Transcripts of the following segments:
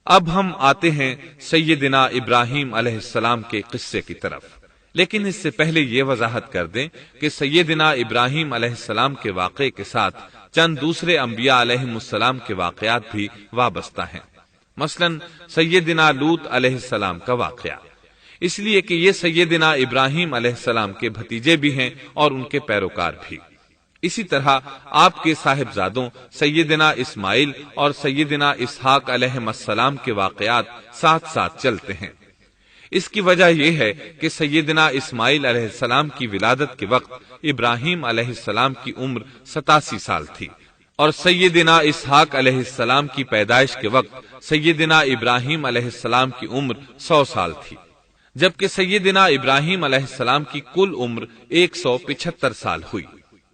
اب ہم آتے ہیں سیدنا ابراہیم علیہ السلام کے قصے کی طرف، لیکن اس سے پہلے یہ وضاحت کر دیں کہ سیدنا ابراہیم علیہ السلام کے واقعے کے ساتھ چند دوسرے انبیاء علیہم السلام کے واقعات بھی وابستہ ہیں، مثلا سیدنا لوط علیہ السلام کا واقعہ، اس لیے کہ یہ سیدنا ابراہیم علیہ السلام کے بھتیجے بھی ہیں اور ان کے پیروکار بھی۔ اسی طرح آپ کے صاحبزادوں سیدنا اسماعیل اور سیدنا اسحاق علیہ السلام کے واقعات ساتھ ساتھ چلتے ہیں۔ اس کی وجہ یہ ہے کہ سیدنا اسماعیل علیہ السلام کی ولادت کے وقت ابراہیم علیہ السلام کی عمر 87 سال تھی، اور سیدنا اسحاق علیہ السلام کی پیدائش کے وقت سیدنا ابراہیم علیہ السلام کی عمر 100 سال تھی، جبکہ سیدنا ابراہیم علیہ السلام کی کل عمر 175 سال ہوئی،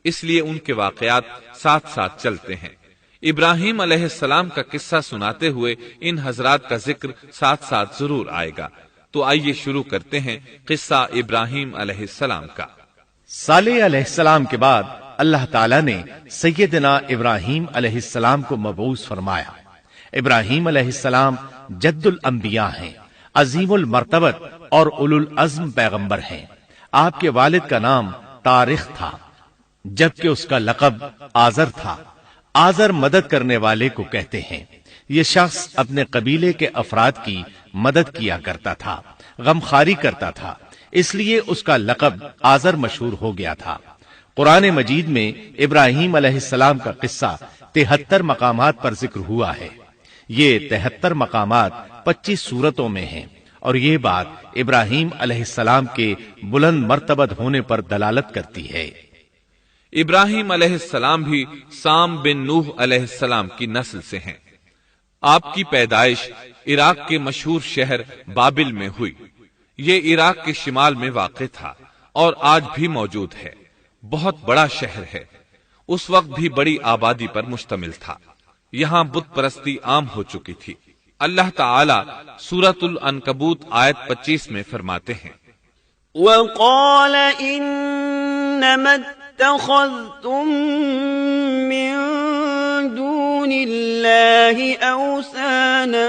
اس لیے ان کے واقعات ساتھ ساتھ چلتے ہیں۔ ابراہیم علیہ السلام کا قصہ سناتے ہوئے ان حضرات کا ذکر ساتھ ساتھ ضرور آئے گا، تو آئیے شروع کرتے ہیں قصہ ابراہیم علیہ السلام کا۔ صالح علیہ السلام کے بعد اللہ تعالیٰ نے سیدنا ابراہیم علیہ السلام کو مبعوث فرمایا۔ ابراہیم علیہ السلام جد الانبیاء ہیں، عظیم المرتبت اور اولو العزم پیغمبر ہیں۔ آپ کے والد کا نام طارق تھا، جبکہ اس کا لقب آزر تھا۔ آزر مدد کرنے والے کو کہتے ہیں۔ یہ شخص اپنے قبیلے کے افراد کی مدد کیا کرتا تھا، غمخواری کرتا تھا، اس لیے اس کا لقب آزر مشہور ہو گیا تھا۔ قرآن مجید میں ابراہیم علیہ السلام کا قصہ 73 مقامات پر ذکر ہوا ہے۔ یہ 73 مقامات 25 سورتوں میں ہیں، اور یہ بات ابراہیم علیہ السلام کے بلند مرتبت ہونے پر دلالت کرتی ہے۔ ابراہیم علیہ السلام بھی سام بن نوح علیہ السلام کی نسل سے ہیں۔ آپ کی پیدائش عراق کے مشہور شہر بابل میں ہوئی۔ یہ عراق کے شمال میں واقع تھا اور آج بھی موجود ہے۔ بہت بڑا شہر ہے، اس وقت بھی بڑی آبادی پر مشتمل تھا۔ یہاں بت پرستی عام ہو چکی تھی۔ اللہ تعالی سورۃ العنکبوت آیت 25 میں فرماتے ہیں، وَقَالَ إِنَّمَا اتَّخَذْتُم مِّن دُونِ اللَّهِ أَوْثَانًا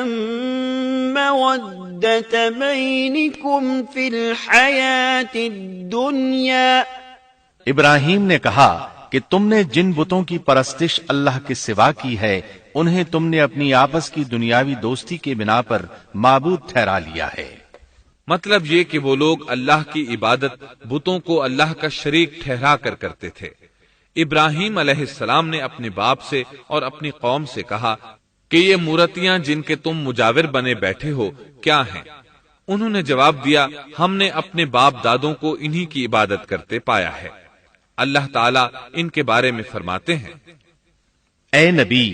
مَّوَدَّةَ بَيْنِكُمْ فِي الْحَيَاةِ الدُّنْيَا۔ ابراہیم نے کہا کہ تم نے جن بتوں کی پرستش اللہ کے سوا کی ہے، انہیں تم نے اپنی آپس کی دنیاوی دوستی کے بنا پر معبود ٹھہرا لیا ہے۔ مطلب یہ کہ وہ لوگ اللہ کی عبادت بتوں کو اللہ کا شریک ٹھہرا کر کرتے تھے۔ ابراہیم علیہ السلام نے اپنے باپ سے اور اپنی قوم سے کہا کہ یہ مورتیاں جن کے تم مجاور بنے بیٹھے ہو کیا ہیں؟ انہوں نے جواب دیا، ہم نے اپنے باپ دادوں کو انہی کی عبادت کرتے پایا ہے۔ اللہ تعالیٰ ان کے بارے میں فرماتے ہیں، اے نبی،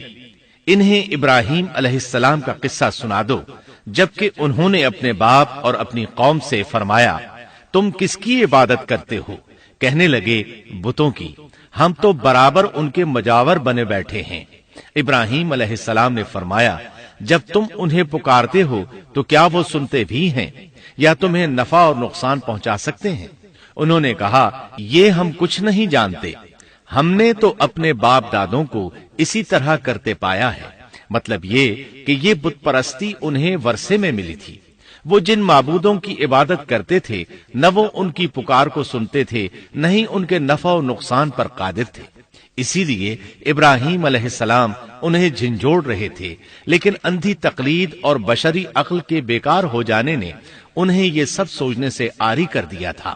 انہیں ابراہیم علیہ السلام کا قصہ سنا دو، جبکہ انہوں نے اپنے باپ اور اپنی قوم سے فرمایا، تم کس کی عبادت کرتے ہو؟ کہنے لگے، بتوں کی، ہم تو برابر ان کے مجاور بنے بیٹھے ہیں۔ ابراہیم علیہ السلام نے فرمایا، جب تم انہیں پکارتے ہو تو کیا وہ سنتے بھی ہیں یا تمہیں نفع اور نقصان پہنچا سکتے ہیں؟ انہوں نے کہا، یہ ہم کچھ نہیں جانتے، ہم نے تو اپنے باپ دادوں کو اسی طرح کرتے پایا ہے۔ مطلب یہ کہ یہ بت پرستی انہیں ورثے میں ملی تھی۔ وہ جن معبودوں کی عبادت کرتے تھے، نہ وہ ان کی پکار کو سنتے تھے، نہ ہی ان کے نفع و نقصان پر قادر تھے۔ اسی لیے ابراہیم علیہ السلام انہیں جھنجھوڑ رہے تھے، لیکن اندھی تقلید اور بشری عقل کے بیکار ہو جانے نے انہیں یہ سب سوچنے سے عاری کر دیا تھا۔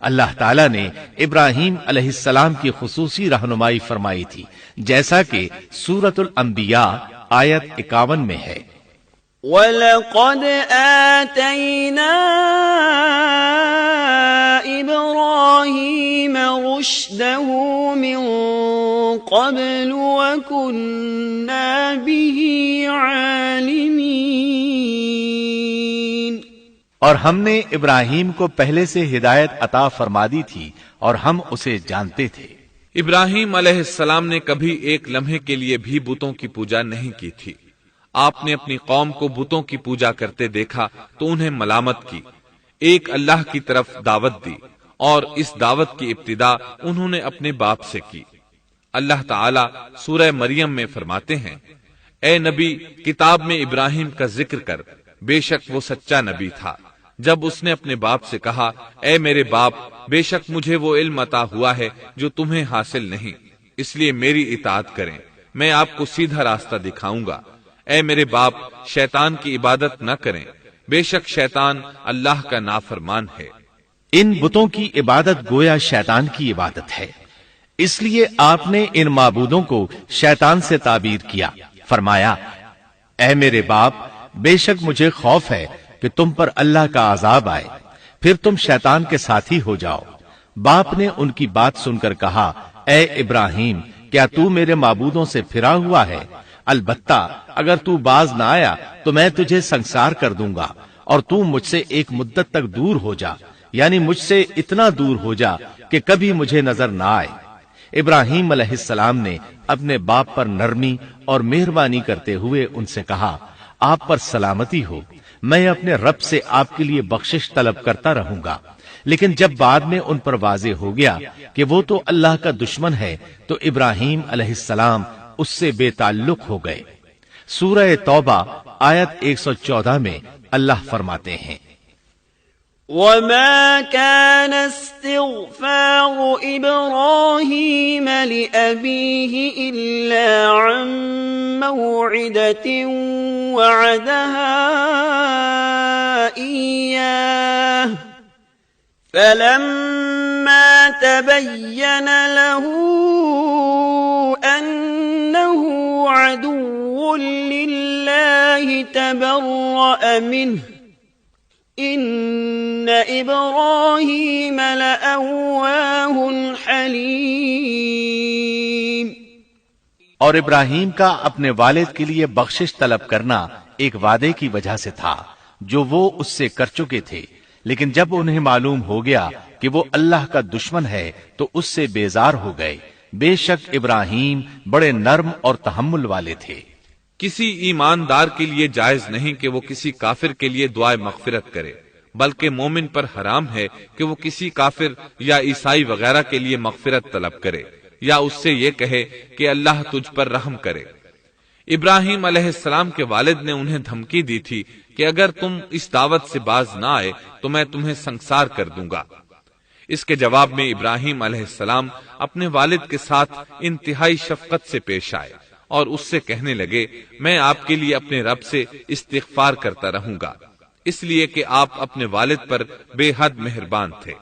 اللہ تعالیٰ نے ابراہیم علیہ السلام کی خصوصی رہنمائی فرمائی تھی، جیسا کہ سورۃ الانبیاء آیت 51 میں ہے، وَلَقَدْ آتَيْنَا إِبْرَاهِيمَ رُشْدَهُ مِن قَبْلُ وَكُنَّا بِهِ عَالِمِينَ۔ اور ہم نے ابراہیم کو پہلے سے ہدایت عطا فرما دی تھی اور ہم اسے جانتے تھے۔ ابراہیم علیہ السلام نے کبھی ایک لمحے کے لیے بھی بتوں کی پوجا نہیں کی تھی۔ آپ نے اپنی قوم کو بتوں کی پوجا کرتے دیکھا تو انہیں ملامت کی، ایک اللہ کی طرف دعوت دی، اور اس دعوت کی ابتدا انہوں نے اپنے باپ سے کی۔ اللہ تعالیٰ سورہ مریم میں فرماتے ہیں، اے نبی، کتاب میں ابراہیم کا ذکر کر، بے شک وہ سچا نبی تھا۔ جب اس نے اپنے باپ سے کہا، اے میرے باپ، بے شک مجھے وہ علم عطا ہوا ہے جو تمہیں حاصل نہیں، اس لیے میری اطاعت کریں، میں آپ کو سیدھا راستہ دکھاؤں گا۔ اے میرے باپ، شیطان کی عبادت نہ کریں، بے شک شیطان اللہ کا نافرمان ہے۔ ان بتوں کی عبادت گویا شیطان کی عبادت ہے، اس لیے آپ نے ان معبودوں کو شیطان سے تعبیر کیا۔ فرمایا، اے میرے باپ، بے شک مجھے خوف ہے کہ تم پر اللہ کا عذاب آئے، پھر تم شیطان کے ساتھی ہو جاؤ۔ باپ نے ان کی بات سن کر کہا، اے ابراہیم، کیا تو میرے معبودوں سے پھرا ہوا ہے؟ البتہ اگر تو باز نہ آیا تو میں تجھے سنسار کر دوں گا، اور تو مجھ سے ایک مدت تک دور ہو جا، یعنی مجھ سے اتنا دور ہو جا کہ کبھی مجھے نظر نہ آئے۔ ابراہیم علیہ السلام نے اپنے باپ پر نرمی اور مہربانی کرتے ہوئے ان سے کہا، آپ پر سلامتی ہو، میں اپنے رب سے آپ کے لیے بخشش طلب کرتا رہوں گا۔ لیکن جب بعد میں ان پر واضح ہو گیا کہ وہ تو اللہ کا دشمن ہے تو ابراہیم علیہ السلام اس سے بے تعلق ہو گئے۔ سورہ توبہ آیت 114 میں اللہ فرماتے ہیں، وما كان استغفار إبراهيم لأبيه إلا عن موعدة وعدها إياه فلما تبين له أنه عدو لله تبرأ منه ان ابراہیم لأواہ حلیم۔ اور ابراہیم کا اپنے والد کے لیے بخشش طلب کرنا ایک وعدے کی وجہ سے تھا جو وہ اس سے کر چکے تھے، لیکن جب انہیں معلوم ہو گیا کہ وہ اللہ کا دشمن ہے تو اس سے بیزار ہو گئے۔ بے شک ابراہیم بڑے نرم اور تحمل والے تھے۔ کسی ایماندار کے لیے جائز نہیں کہ وہ کسی کافر کے لیے دعائے مغفرت کرے، بلکہ مومن پر حرام ہے کہ وہ کسی کافر یا عیسائی وغیرہ کے لیے مغفرت طلب کرے یا اس سے یہ کہے کہ اللہ تجھ پر رحم کرے۔ ابراہیم علیہ السلام کے والد نے انہیں دھمکی دی تھی کہ اگر تم اس دعوت سے باز نہ آئے تو میں تمہیں سنسار کر دوں گا۔ اس کے جواب میں ابراہیم علیہ السلام اپنے والد کے ساتھ انتہائی شفقت سے پیش آئے اور اس سے کہنے لگے، میں آپ کے لیے اپنے رب سے استغفار کرتا رہوں گا، اس لیے کہ آپ اپنے والد پر بے حد مہربان تھے۔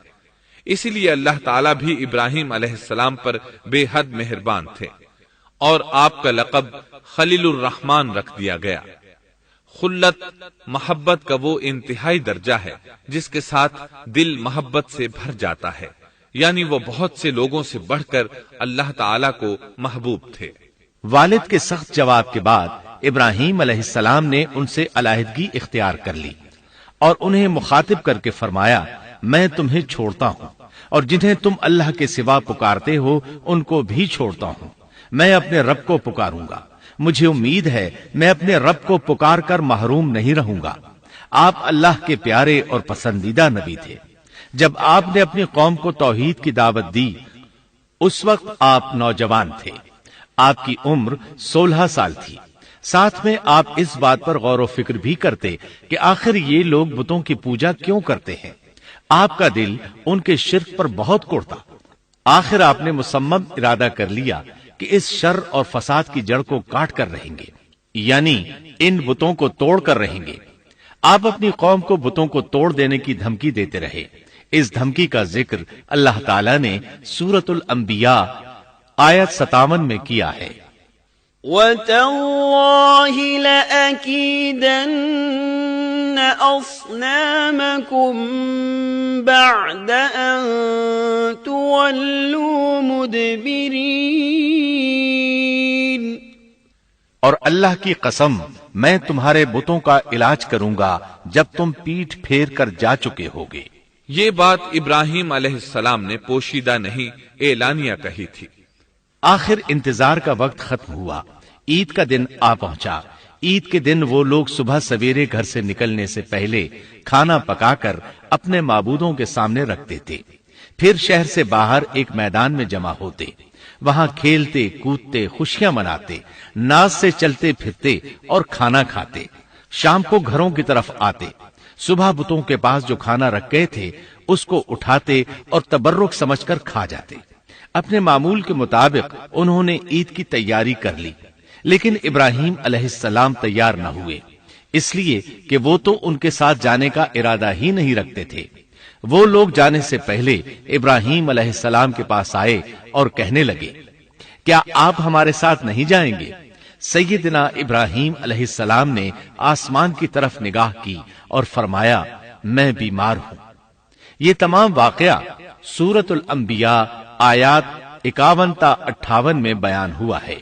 اسی لیے اللہ تعالیٰ بھی ابراہیم علیہ السلام پر بے حد مہربان تھے، اور آپ کا لقب خلیل الرحمن رکھ دیا گیا۔ خلت محبت کا وہ انتہائی درجہ ہے جس کے ساتھ دل محبت سے بھر جاتا ہے، یعنی وہ بہت سے لوگوں سے بڑھ کر اللہ تعالیٰ کو محبوب تھے۔ والد کے سخت جواب کے بعد ابراہیم علیہ السلام نے ان سے علیحدگی اختیار کر لی اور انہیں مخاطب کر کے فرمایا، میں تمہیں چھوڑتا ہوں اور جنہیں تم اللہ کے سوا پکارتے ہو ان کو بھی چھوڑتا ہوں، میں اپنے رب کو پکاروں گا، مجھے امید ہے میں اپنے رب کو پکار کر محروم نہیں رہوں گا۔ آپ اللہ کے پیارے اور پسندیدہ نبی تھے۔ جب آپ نے اپنی قوم کو توحید کی دعوت دی اس وقت آپ نوجوان تھے، آپ کی عمر 16 سال تھی۔ ساتھ میں آپ اس بات پر غور و فکر بھی کرتے کہ آخر یہ لوگ بتوں کی پوجا کیوں کرتے ہیں۔ آپ کا دل ان کے شرک پر بہت کوڑتا۔ آخر آپ نے مصمم ارادہ کر لیا کہ اس شر اور فساد کی جڑ کو کاٹ کر رہیں گے، یعنی ان بتوں کو توڑ کر رہیں گے۔ آپ اپنی قوم کو بتوں کو توڑ دینے کی دھمکی دیتے رہے۔ اس دھمکی کا ذکر اللہ تعالیٰ نے سورۃ الانبیاء آیت 57 میں کیا ہے، وَتَاللَّهِ لَأَكِيدَنَّ أَصْنَامَكُمْ بَعْدَ أَن تُوَلُّوا مُدْبِرِينَ۔ اور اللہ کی قسم میں تمہارے بتوں کا علاج کروں گا جب تم پیٹھ پھیر کر جا چکے ہوگے۔ یہ بات ابراہیم علیہ السلام نے پوشیدہ نہیں اعلانیہ کہی تھی۔ آخر انتظار کا وقت ختم ہوا، عید کا دن آ پہنچا۔ عید کے دن وہ لوگ صبح سویرے گھر سے نکلنے سے پہلے کھانا پکا کر اپنے معبودوں کے سامنے رکھتے تھے، پھر شہر سے باہر ایک میدان میں جمع ہوتے۔ وہاں کھیلتے کودتے خوشیاں مناتے، ناز سے چلتے پھرتے اور کھانا کھاتے، شام کو گھروں کی طرف آتے، صبح بتوں کے پاس جو کھانا رکھ گئے تھے اس کو اٹھاتے اور تبرک سمجھ کر کھا جاتے۔ اپنے معمول کے مطابق انہوں نے عید کی تیاری کر لی، لیکن ابراہیم علیہ السلام تیار نہ ہوئے، اس لیے کہ وہ تو ان کے ساتھ جانے کا ارادہ ہی نہیں رکھتے تھے۔ وہ لوگ جانے سے پہلے ابراہیم علیہ السلام کے پاس آئے اور کہنے لگے، کیا آپ ہمارے ساتھ نہیں جائیں گے؟ سیدنا ابراہیم علیہ السلام نے آسمان کی طرف نگاہ کی اور فرمایا، میں بیمار ہوں۔ یہ تمام واقعہ سورۃ الانبیاء آیات 51 تا 58 میں بیان ہوا ہے۔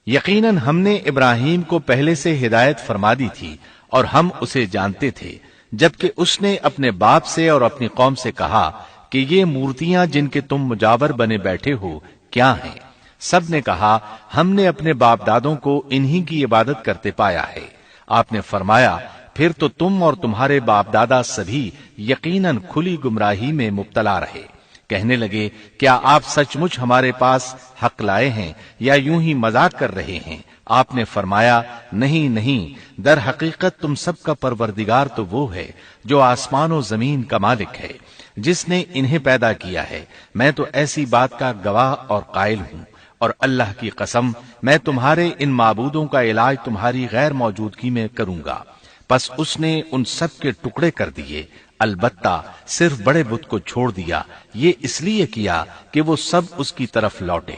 یقیناً ہم نے ابراہیم کو پہلے سے ہدایت فرما دی تھی اور ہم اسے جانتے تھے، جبکہ اس نے اپنے باپ سے اور اپنی قوم سے کہا کہ یہ مورتیاں جن کے تم مجاور بنے بیٹھے ہو کیا ہیں؟ سب نے کہا، ہم نے اپنے باپ دادوں کو انہی کی عبادت کرتے پایا ہے۔ آپ نے فرمایا، پھر تو تم اور تمہارے باپ دادا سبھی یقیناً کھلی گمراہی میں مبتلا رہے۔ کہنے لگے، کیا آپ سچ مچ ہمارے پاس حق لائے ہیں یا یوں ہی مذاق کر رہے ہیں؟ آپ نے فرمایا، نہیں نہیں، در حقیقت تم سب کا پروردگار تو وہ ہے جو آسمان و زمین کا مالک ہے، جس نے انہیں پیدا کیا ہے۔ میں تو ایسی بات کا گواہ اور قائل ہوں، اور اللہ کی قسم میں تمہارے ان معبودوں کا علاج تمہاری غیر موجودگی میں کروں گا۔ پس اس نے ان سب کے ٹکڑے کر دیے، البتہ صرف بڑے بت کو چھوڑ دیا، یہ اس لیے کیا کہ وہ سب اس کی طرف لوٹے۔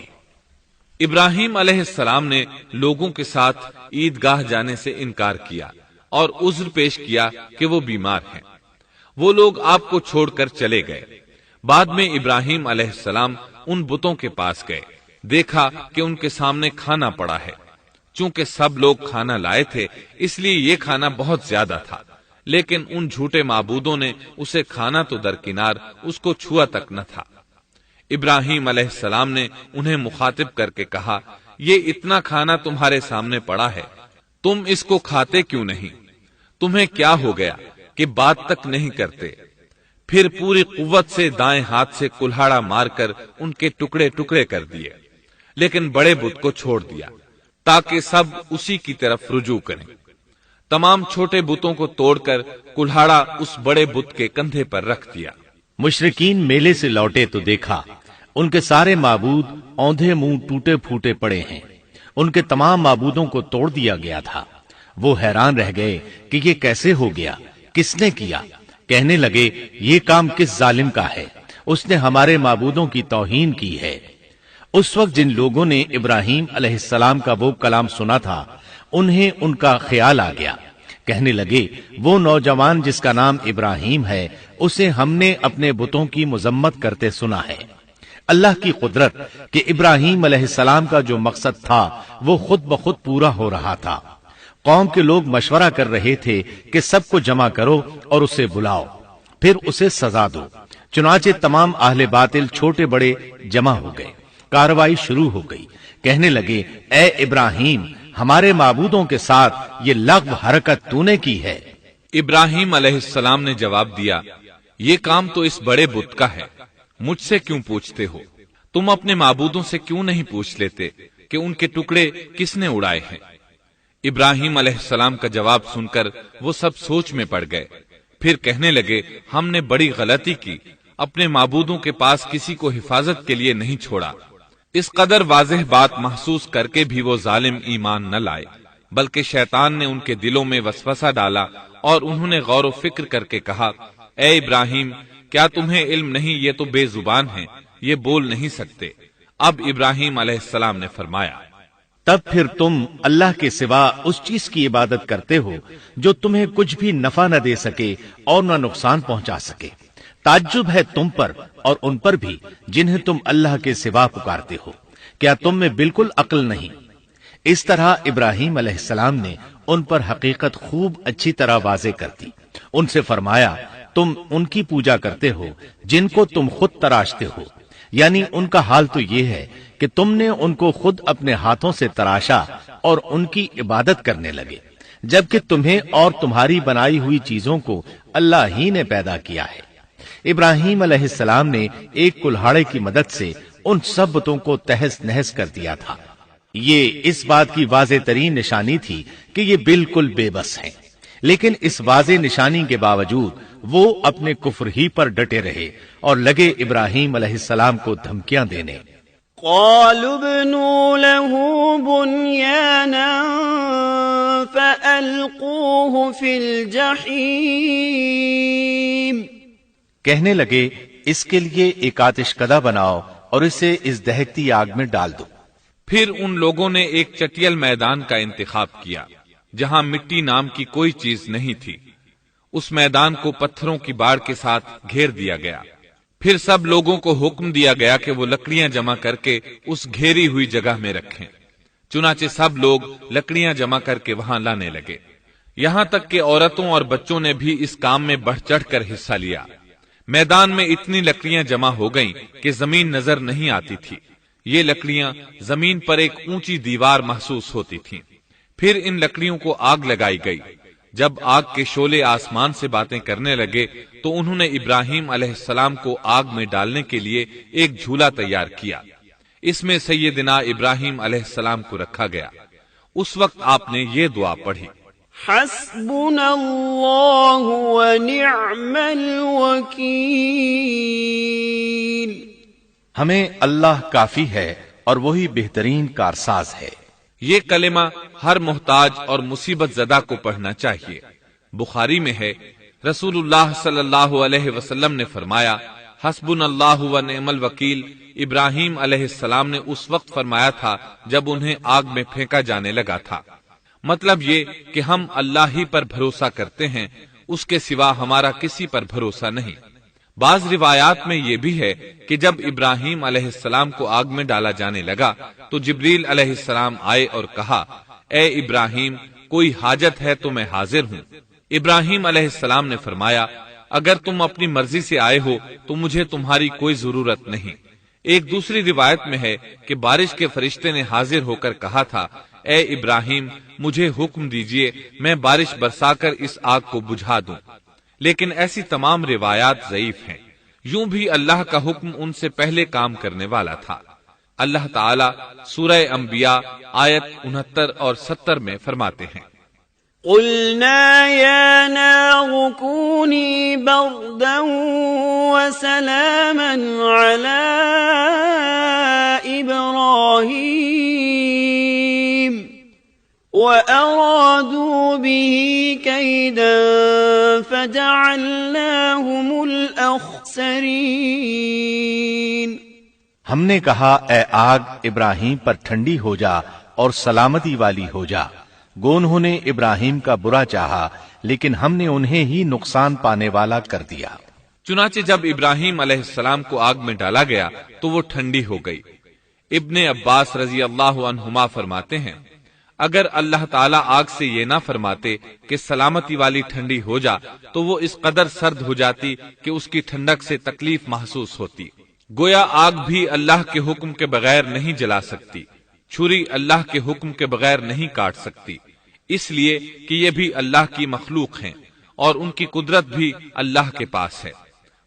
ابراہیم علیہ السلام نے لوگوں کے ساتھ عیدگاہ جانے سے انکار کیا اور عذر پیش کیا کہ وہ بیمار ہیں۔ وہ لوگ آپ کو چھوڑ کر چلے گئے۔ بعد میں ابراہیم علیہ السلام ان بتوں کے پاس گئے، دیکھا کہ ان کے سامنے کھانا پڑا ہے۔ چونکہ سب لوگ کھانا لائے تھے اس لیے یہ کھانا بہت زیادہ تھا، لیکن ان جھوٹے معبودوں نے اسے کھانا تو درکنار اس کو چھوا تک نہ تھا۔ ابراہیم علیہ السلام نے انہیں مخاطب کر کے کہا، یہ اتنا کھانا تمہارے سامنے پڑا ہے، تم اس کو کھاتے کیوں نہیں؟ تمہیں کیا ہو گیا کہ بات تک نہیں کرتے؟ پھر پوری قوت سے دائیں ہاتھ سے کلہاڑا مار کر ان کے ٹکڑے ٹکڑے کر دیے، لیکن بڑے بت کو چھوڑ دیا تاکہ سب اسی کی طرف رجوع کریں۔ تمام چھوٹے بتوں کو توڑ کر کلہاڑا اس بڑے بت کے کندھے پر رکھ دیا۔ مشرکین میلے سے لوٹے تو دیکھا ان کے سارے معبود اوندھے منہ ٹوٹے پھوٹے پڑے ہیں، ان کے تمام معبودوں کو توڑ دیا گیا تھا۔ وہ حیران رہ گئے کہ یہ کیسے ہو گیا، کس نے کیا؟ کہنے لگے، یہ کام کس ظالم کا ہے؟ اس نے ہمارے معبودوں کی توہین کی ہے۔ اس وقت جن لوگوں نے ابراہیم علیہ السلام کا وہ کلام سنا تھا انہیں ان کا خیال آ گیا۔ کہنے لگے، وہ نوجوان جس کا نام ابراہیم ہے اسے ہم نے اپنے بتوں کی مذمت کرتے سنا ہے۔ اللہ کی قدرت کہ ابراہیم علیہ السلام کا جو مقصد تھا وہ خود بخود پورا ہو رہا تھا۔ قوم کے لوگ مشورہ کر رہے تھے کہ سب کو جمع کرو اور اسے بلاؤ، پھر اسے سزا دو۔ چنانچہ تمام اہل باطل چھوٹے بڑے جمع ہو گئے، کارروائی شروع ہو گئی۔ کہنے لگے، اے ابراہیم، ہمارے معبودوں کے ساتھ یہ لغو حرکت تو نے کی ہے۔ ابراہیم علیہ السلام نے جواب دیا، یہ کام تو اس بڑے بت کا ہے، مجھ سے کیوں پوچھتے ہو؟ تم اپنے معبودوں سے کیوں نہیں پوچھ لیتے کہ ان کے ٹکڑے کس نے اڑائے ہیں؟ ابراہیم علیہ السلام کا جواب سن کر وہ سب سوچ میں پڑ گئے۔ پھر کہنے لگے، ہم نے بڑی غلطی کی، اپنے معبودوں کے پاس کسی کو حفاظت کے لیے نہیں چھوڑا۔ اس قدر واضح بات محسوس کر کے بھی وہ ظالم ایمان نہ لائے، بلکہ شیطان نے ان کے دلوں میں وسوسہ ڈالا اور انہوں نے غور و فکر کر کے کہا، اے ابراہیم، کیا تمہیں علم نہیں، یہ تو بے زبان ہیں، یہ بول نہیں سکتے۔ اب ابراہیم علیہ السلام نے فرمایا، تب پھر تم اللہ کے سوا اس چیز کی عبادت کرتے ہو جو تمہیں کچھ بھی نفع نہ دے سکے اور نہ نقصان پہنچا سکے۔ تعجب ہے تم پر اور ان پر بھی جنہیں تم اللہ کے سوا پکارتے ہو، کیا تم میں بالکل عقل نہیں؟ اس طرح ابراہیم علیہ السلام نے ان پر حقیقت خوب اچھی طرح واضح کر دی۔ ان سے فرمایا، تم ان کی پوجا کرتے ہو جن کو تم خود تراشتے ہو، یعنی ان کا حال تو یہ ہے کہ تم نے ان کو خود اپنے ہاتھوں سے تراشا اور ان کی عبادت کرنے لگے، جبکہ تمہیں اور تمہاری بنائی ہوئی چیزوں کو اللہ ہی نے پیدا کیا ہے۔ ابراہیم علیہ السلام نے ایک کلہاڑے کی مدد سے ان سب بتوں کو تہس نہس کر دیا تھا۔ یہ اس بات کی واضح ترین نشانی تھی کہ یہ بالکل بے بس ہیں، لیکن اس واضح نشانی کے باوجود وہ اپنے کفر ہی پر ڈٹے رہے اور لگے ابراہیم علیہ السلام کو دھمکیاں دینے۔ قالوا ابنوا له بنيانا فألقوه في الجحيم، کہنے لگے اس کے لیے ایک آتش کدہ بناؤ اور اسے اس دہکتی آگ میں ڈال دو۔ پھر ان لوگوں نے ایک چٹیل میدان کا انتخاب کیا جہاں مٹی نام کی کوئی چیز نہیں تھی۔ اس میدان کو پتھروں کی باڑ کے ساتھ گھیر دیا گیا۔ پھر سب لوگوں کو حکم دیا گیا کہ وہ لکڑیاں جمع کر کے اس گھیری ہوئی جگہ میں رکھیں۔ چنانچہ سب لوگ لکڑیاں جمع کر کے وہاں لانے لگے، یہاں تک کہ عورتوں اور بچوں نے بھی اس کام میں بڑھ چڑھ کر حصہ لیا۔ میدان میں اتنی لکڑیاں جمع ہو گئیں کہ زمین نظر نہیں آتی تھی۔ یہ لکڑیاں زمین پر ایک اونچی دیوار محسوس ہوتی تھیں۔ پھر ان لکڑیوں کو آگ لگائی گئی۔ جب آگ کے شعلے آسمان سے باتیں کرنے لگے تو انہوں نے ابراہیم علیہ السلام کو آگ میں ڈالنے کے لیے ایک جھولا تیار کیا۔ اس میں سیدنا ابراہیم علیہ السلام کو رکھا گیا۔ اس وقت آپ نے یہ دعا پڑھی، حسبنا اللہ ونعم الوکیل، ہمیں اللہ کافی ہے اور وہی بہترین کارساز ہے۔ یہ کلمہ ہر محتاج اور مصیبت زدہ کو پڑھنا چاہیے۔ بخاری میں ہے، رسول اللہ صلی اللہ علیہ وسلم نے فرمایا، حسبنا اللہ و نعم الوکیل ابراہیم علیہ السلام نے اس وقت فرمایا تھا جب انہیں آگ میں پھینکا جانے لگا تھا۔ مطلب یہ کہ ہم اللہ ہی پر بھروسہ کرتے ہیں، اس کے سوا ہمارا کسی پر بھروسہ نہیں۔ بعض روایات میں یہ بھی ہے کہ جب ابراہیم علیہ السلام کو آگ میں ڈالا جانے لگا تو جبریل علیہ السلام آئے اور کہا، اے ابراہیم، کوئی حاجت ہے تو میں حاضر ہوں۔ ابراہیم علیہ السلام نے فرمایا، اگر تم اپنی مرضی سے آئے ہو تو مجھے تمہاری کوئی ضرورت نہیں۔ ایک دوسری روایت میں ہے کہ بارش کے فرشتے نے حاضر ہو کر کہا تھا، اے ابراہیم، مجھے حکم دیجئے میں بارش برسا کر اس آگ کو بجھا دوں۔ لیکن ایسی تمام روایات ضعیف ہیں۔ یوں بھی اللہ کا حکم ان سے پہلے کام کرنے والا تھا۔ اللہ تعالی سورہ انبیاء آیت 69 اور 70 میں فرماتے ہیں، قلنا یا نار کونی بردا وسلاما علی ابراہیم وَأَرَادُوا بِهِ كَيْدًا فَجَعَلْنَاهُمُ الْأَخْسَرِينَ۔ ہم نے کہا، اے آگ ابراہیم پر ٹھنڈی ہو جا اور سلامتی والی ہو جا۔ گو انہوں نے ابراہیم کا برا چاہا لیکن ہم نے انہیں ہی نقصان پانے والا کر دیا۔ چنانچہ جب ابراہیم علیہ السلام کو آگ میں ڈالا گیا تو وہ ٹھنڈی ہو گئی۔ ابن عباس رضی اللہ عنہما فرماتے ہیں، اگر اللہ تعالیٰ آگ سے یہ نہ فرماتے کہ سلامتی والی ٹھنڈی ہو جا تو وہ اس قدر سرد ہو جاتی کہ اس کی ٹھنڈک سے تکلیف محسوس ہوتی۔ گویا آگ بھی اللہ کے حکم کے بغیر نہیں جلا سکتی، چھری اللہ کے حکم کے بغیر نہیں کاٹ سکتی، اس لیے کہ یہ بھی اللہ کی مخلوق ہیں اور ان کی قدرت بھی اللہ کے پاس ہے۔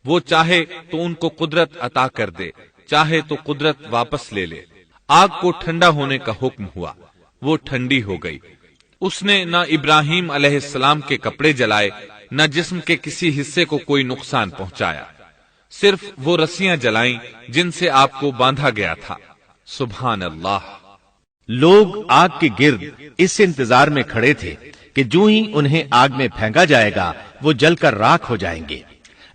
وہ چاہے تو ان کو قدرت عطا کر دے، چاہے تو قدرت واپس لے لے۔ آگ کو ٹھنڈا ہونے کا حکم ہوا، وہ ٹھنڈی ہو گئی۔ اس نے نہ ابراہیم علیہ السلام کے کپڑے جلائے، نہ جسم کے کسی حصے کو کوئی نقصان پہنچایا، صرف وہ رسیاں جلائیں جن سے آپ کو باندھا گیا تھا۔ سبحان اللہ۔ لوگ آگ کے گرد اس انتظار میں کھڑے تھے کہ جو ہی انہیں آگ میں پھینکا جائے گا وہ جل کر راکھ ہو جائیں گے،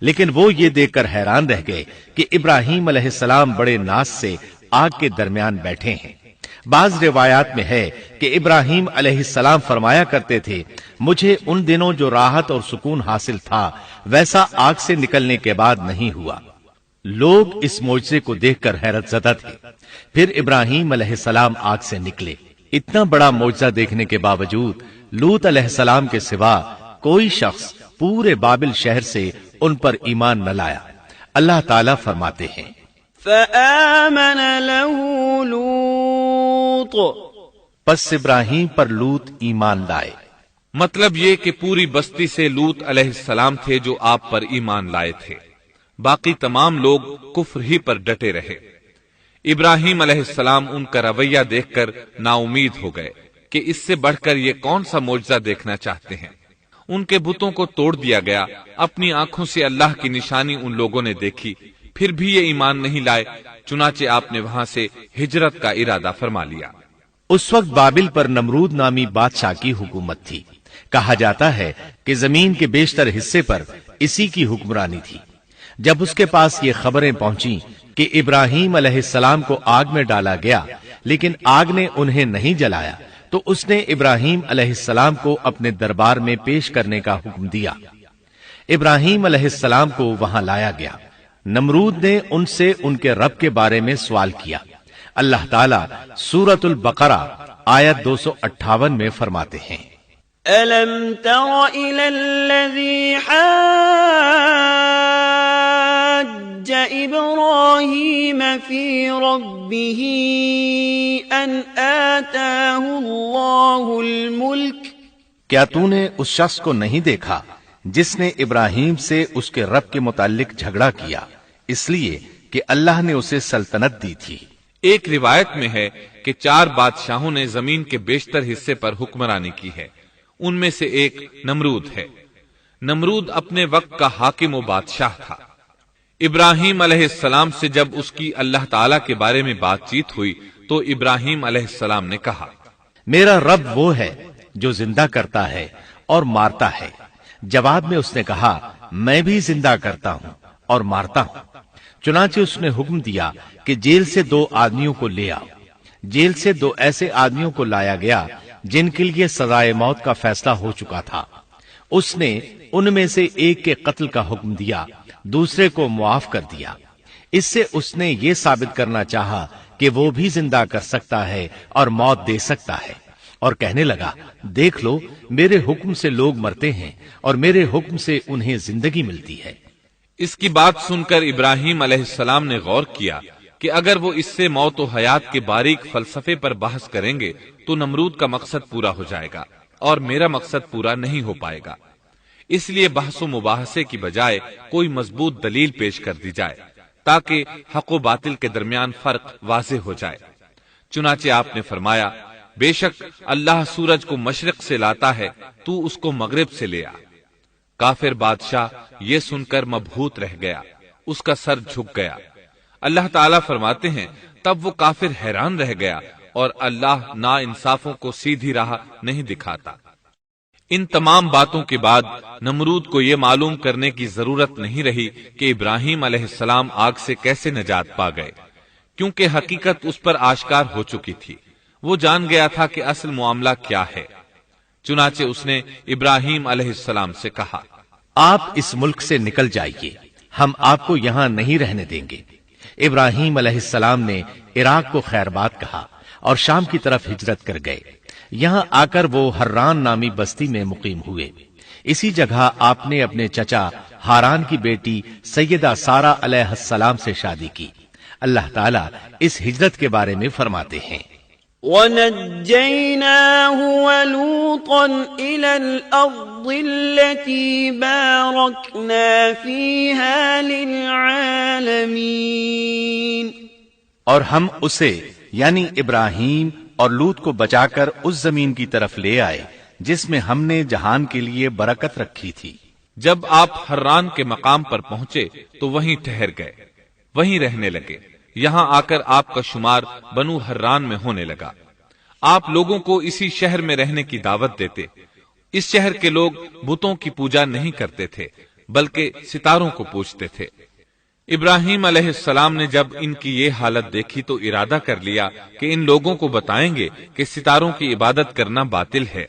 لیکن وہ یہ دیکھ کر حیران رہ گئے کہ ابراہیم علیہ السلام بڑے ناز سے آگ کے درمیان بیٹھے ہیں۔ بعض روایات میں ہے کہ ابراہیم علیہ السلام فرمایا کرتے تھے، مجھے ان دنوں جو راحت اور سکون حاصل تھا ویسا آگ سے نکلنے کے بعد نہیں ہوا۔ لوگ اس معجزے کو دیکھ کر حیرت زدہ تھے۔ پھر ابراہیم علیہ السلام آگ سے نکلے۔ اتنا بڑا معجزہ دیکھنے کے باوجود لوط علیہ السلام کے سوا کوئی شخص پورے بابل شہر سے ان پر ایمان نہ لایا۔ اللہ تعالیٰ فرماتے ہیں، فآمن له لوط، پس ابراہیم پر لوط ایمان لائے۔ مطلب یہ کہ پوری بستی سے لوط علیہ السلام تھے جو آپ پر ایمان لائے تھے، باقی تمام لوگ کفر ہی پر ڈٹے رہے۔ ابراہیم علیہ السلام ان کا رویہ دیکھ کر نا امید ہو گئے کہ اس سے بڑھ کر یہ کون سا معجزہ دیکھنا چاہتے ہیں۔ ان کے بتوں کو توڑ دیا گیا، اپنی آنکھوں سے اللہ کی نشانی ان لوگوں نے دیکھی، پھر بھی یہ ایمان نہیں لائے، چنانچہ آپ نے وہاں سے ہجرت کا ارادہ فرما لیا۔ اس وقت بابل پر نمرود نامی بادشاہ کی حکومت تھی۔ کہا جاتا ہے کہ زمین کے بیشتر حصے پر اسی کی حکمرانی تھی۔ جب اس کے پاس یہ خبریں پہنچیں کہ ابراہیم علیہ السلام کو آگ میں ڈالا گیا لیکن آگ نے انہیں نہیں جلایا، تو اس نے ابراہیم علیہ السلام کو اپنے دربار میں پیش کرنے کا حکم دیا۔ ابراہیم علیہ السلام کو وہاں لایا گیا۔ نمرود نے ان سے ان کے رب کے بارے میں سوال کیا۔ اللہ تعالیٰ سورۃ البقرہ آیت 258 میں فرماتے ہیں، أَلَمْ تَرَ إِلَى الَّذِي حَاجَّ إِبْرَاهِيمَ فِي رَبِّهِ أَنْ آتَاهُ اللَّهُ الْمُلْكَ کیا تو نے اس شخص کو نہیں دیکھا جس نے ابراہیم سے اس کے رب کے متعلق جھگڑا کیا اس لیے کہ اللہ نے اسے سلطنت دی تھی۔ ایک روایت میں ہے کہ 4 بادشاہوں نے زمین کے بیشتر حصے پر حکمرانی کی ہے، ان میں سے ایک نمرود ہے۔ نمرود اپنے وقت کا حاکم و بادشاہ تھا۔ ابراہیم علیہ السلام سے جب اس کی اللہ تعالی کے بارے میں بات چیت ہوئی تو ابراہیم علیہ السلام نے کہا، میرا رب وہ ہے جو زندہ کرتا ہے اور مارتا ہے۔ جواب میں اس نے کہا، میں بھی زندہ کرتا ہوں اور مارتا ہوں۔ چنانچہ اس نے حکم دیا کہ جیل سے 2 آدمیوں کو لے آؤ۔ جیل سے 2 ایسے آدمیوں کو لایا گیا جن کے لیے سزائے موت کا فیصلہ ہو چکا تھا۔ اس نے ان میں سے ایک کے قتل کا حکم دیا، دوسرے کو معاف کر دیا۔ اس سے اس نے یہ ثابت کرنا چاہا کہ وہ بھی زندہ کر سکتا ہے اور موت دے سکتا ہے، اور کہنے لگا، دیکھ لو میرے حکم سے لوگ مرتے ہیں اور میرے حکم سے انہیں زندگی ملتی ہے۔ اس کی بات سن کر ابراہیم علیہ السلام نے غور کیا کہ اگر وہ اس سے موت و حیات کے باریک فلسفے پر بحث کریں گے تو نمرود کا مقصد پورا ہو جائے گا اور میرا مقصد پورا نہیں ہو پائے گا۔ اس لیے بحث و مباحثے کی بجائے کوئی مضبوط دلیل پیش کر دی جائے تاکہ حق و باطل کے درمیان فرق واضح ہو جائے۔ چنانچہ آپ نے فرمایا، بے شک اللہ سورج کو مشرق سے لاتا ہے، تو اس کو مغرب سے لے آ۔ کافر بادشاہ یہ سن کر مبہوت رہ گیا، اس کا سر جھک گیا۔ اللہ تعالیٰ فرماتے ہیں، تب وہ کافر حیران رہ گیا اور اللہ نا انصافوں کو سیدھی راہ نہیں دکھاتا۔ ان تمام باتوں کے بعد نمرود کو یہ معلوم کرنے کی ضرورت نہیں رہی کہ ابراہیم علیہ السلام آگ سے کیسے نجات پا گئے، کیونکہ حقیقت اس پر آشکار ہو چکی تھی۔ وہ جان گیا تھا کہ اصل معاملہ کیا ہے۔ چنانچہ اس نے ابراہیم علیہ السلام سے کہا، آپ اس ملک سے نکل جائیے، ہم آپ کو یہاں نہیں رہنے دیں گے۔ ابراہیم علیہ السلام نے عراق کو خیر بات کہا اور شام کی طرف ہجرت کر گئے۔ یہاں آ کر وہ حران نامی بستی میں مقیم ہوئے۔ اسی جگہ آپ نے اپنے چچا ہاران کی بیٹی سیدہ سارہ علیہ السلام سے شادی کی۔ اللہ تعالیٰ اس ہجرت کے بارے میں فرماتے ہیں، وَنَجَّيْنَاهُ وَلُوطًا إِلَى الْأَرْضِ الَّتِي بَارَكْنَا فِيهَا لِلْعَالَمِينَ، اور ہم اسے یعنی ابراہیم اور لوط کو بچا کر اس زمین کی طرف لے آئے جس میں ہم نے جہان کے لیے برکت رکھی تھی۔ جب آپ حران کے مقام پر پہنچے تو وہیں ٹھہر گئے، وہیں رہنے لگے۔ یہاں آ کر آپ کا شمار بنو حران میں ہونے لگا۔ آپ لوگوں کو اسی شہر میں رہنے کی دعوت دیتے۔ اس شہر کے لوگ بتوں کی پوجا نہیں کرتے تھے بلکہ ستاروں کو پوجتے تھے۔ ابراہیم علیہ السلام نے جب ان کی یہ حالت دیکھی تو ارادہ کر لیا کہ ان لوگوں کو بتائیں گے کہ ستاروں کی عبادت کرنا باطل ہے۔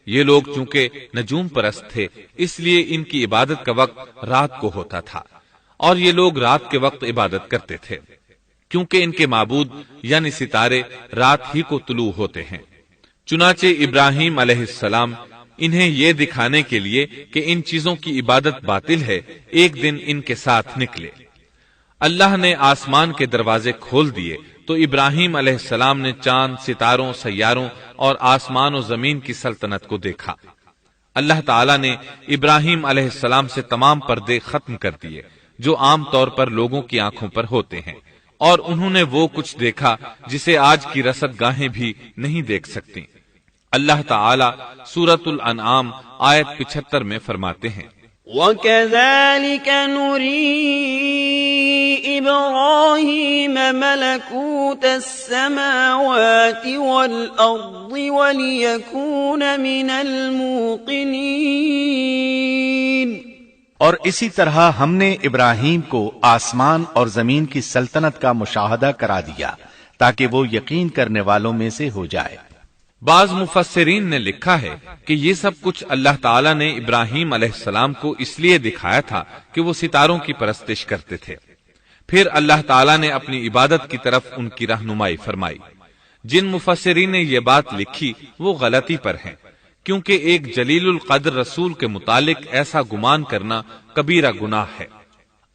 یہ لوگ چونکہ نجوم پرست تھے اس لیے ان کی عبادت کا وقت رات کو ہوتا تھا، اور یہ لوگ رات کے وقت عبادت کرتے تھے کیونکہ ان کے معبود یعنی ستارے رات ہی کو طلوع ہوتے ہیں۔ چنانچہ ابراہیم علیہ السلام انہیں یہ دکھانے کے لیے کہ ان چیزوں کی عبادت باطل ہے ایک دن ان کے ساتھ نکلے۔ اللہ نے آسمان کے دروازے کھول دیے تو ابراہیم علیہ السلام نے چاند، ستاروں، سیاروں اور آسمان و زمین کی سلطنت کو دیکھا۔ اللہ تعالیٰ نے ابراہیم علیہ السلام سے تمام پردے ختم کر دیے جو عام طور پر لوگوں کی آنکھوں پر ہوتے ہیں، اور انہوں نے وہ کچھ دیکھا جسے آج کی رصد گاہیں بھی نہیں دیکھ سکتی۔ اللہ تعالی سورۃ الانعام آیت 75 میں فرماتے ہیں، وَكَذَلِكَ نُرِي إِبْرَاهِيمَ مَلَكُوتَ السَّمَاوَاتِ وَالْأَرْضِ وَلِيَكُونَ مِنَ الْمُوقِنِينَ۔ اور اسی طرح ہم نے ابراہیم کو آسمان اور زمین کی سلطنت کا مشاہدہ کرا دیا تاکہ وہ یقین کرنے والوں میں سے ہو جائے۔ بعض مفسرین نے لکھا ہے کہ یہ سب کچھ اللہ تعالیٰ نے ابراہیم علیہ السلام کو اس لیے دکھایا تھا کہ وہ ستاروں کی پرستش کرتے تھے، پھر اللہ تعالیٰ نے اپنی عبادت کی طرف ان کی رہنمائی فرمائی۔ جن مفسرین نے یہ بات لکھی وہ غلطی پر ہیں، کیونکہ ایک جلیل القدر رسول کے متعلق ایسا گمان کرنا کبیرہ گناہ ہے۔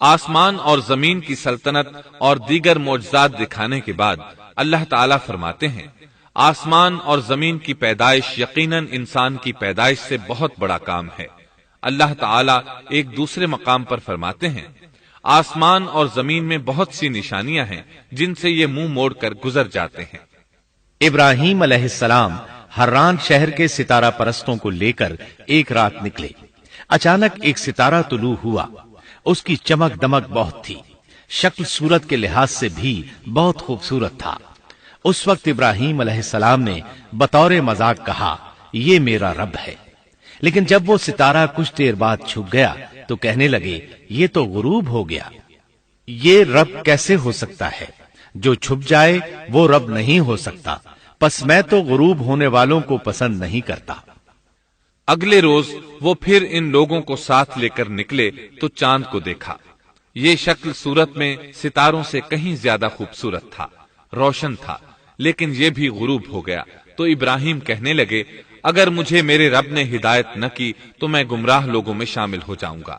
آسمان اور زمین کی سلطنت اور دیگر معجزات دکھانے کے بعد اللہ تعالیٰ فرماتے ہیں، آسمان اور زمین کی پیدائش یقیناً انسان کی پیدائش سے بہت بڑا کام ہے۔ اللہ تعالیٰ ایک دوسرے مقام پر فرماتے ہیں، آسمان اور زمین میں بہت سی نشانیاں ہیں جن سے یہ منہ موڑ کر گزر جاتے ہیں۔ ابراہیم علیہ السلام حران شہر کے ستارہ پرستوں کو لے کر ایک رات نکلے۔ اچانک ایک ستارہ طلوع ہوا، اس کی چمک دمک بہت تھی، شکل صورت کے لحاظ سے بھی بہت خوبصورت تھا۔ اس وقت ابراہیم علیہ السلام نے بطور مذاق کہا، یہ میرا رب ہے۔ لیکن جب وہ ستارہ کچھ دیر بعد چھپ گیا تو کہنے لگے، یہ تو غروب ہو گیا، یہ رب کیسے ہو سکتا ہے؟ جو چھپ جائے وہ رب نہیں ہو سکتا، پس میں تو غروب ہونے والوں کو پسند نہیں کرتا۔ اگلے روز وہ پھر ان لوگوں کو ساتھ لے کر نکلے تو چاند کو دیکھا۔ یہ شکل صورت میں ستاروں سے کہیں زیادہ خوبصورت تھا، روشن تھا، لیکن یہ بھی غروب ہو گیا تو ابراہیم کہنے لگے، اگر مجھے میرے رب نے ہدایت نہ کی تو میں گمراہ لوگوں میں شامل ہو جاؤں گا۔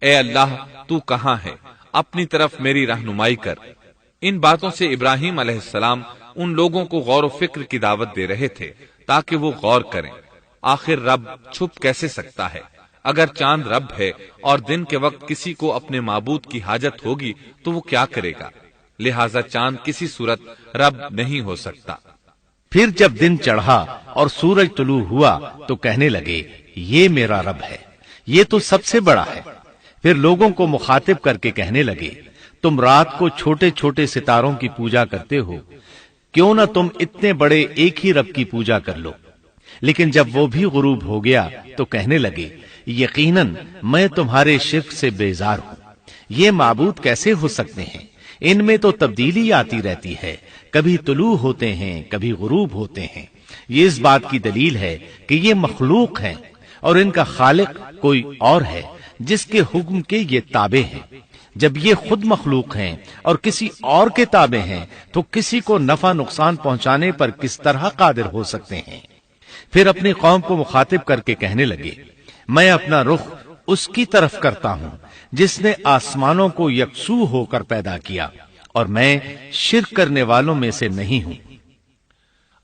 اے اللہ، تو کہاں ہے؟ اپنی طرف میری رہنمائی کر۔ ان باتوں سے ابراہیم علیہ السلام ان لوگوں کو غور و فکر کی دعوت دے رہے تھے تاکہ وہ غور کریں، آخر رب چھپ کیسے سکتا ہے؟ اگر چاند رب ہے اور دن کے وقت کسی کو اپنے معبود کی حاجت ہوگی تو وہ کیا کرے گا؟ لہذا چاند کسی صورت رب نہیں ہو سکتا۔ پھر جب دن چڑھا اور سورج طلوع ہوا تو کہنے لگے، یہ میرا رب ہے، یہ تو سب سے بڑا ہے۔ پھر لوگوں کو مخاطب کر کے کہنے لگے، تم رات کو چھوٹے چھوٹے ستاروں کی پوجا کرتے ہو، کیوں نہ تم اتنے بڑے ایک ہی رب کی پوجا کر لو۔ لیکن جب وہ بھی غروب ہو گیا تو کہنے لگے، یقیناً میں تمہارے شرک سے بیزار ہوں، یہ معبود کیسے ہو سکتے ہیں؟ ان میں تو تبدیلی آتی رہتی ہے، کبھی طلوع ہوتے ہیں کبھی غروب ہوتے ہیں۔ یہ اس بات کی دلیل ہے کہ یہ مخلوق ہیں اور ان کا خالق کوئی اور ہے جس کے حکم کے یہ تابع ہیں۔ جب یہ خود مخلوق ہیں اور کسی اور کے تابع ہیں تو کسی کو نفع نقصان پہنچانے پر کس طرح قادر ہو سکتے ہیں؟ پھر اپنی قوم کو مخاطب کر کے کہنے لگے، میں اپنا رخ اس کی طرف کرتا ہوں جس نے آسمانوں کو یکسو ہو کر پیدا کیا، اور میں شرک کرنے والوں میں سے نہیں ہوں۔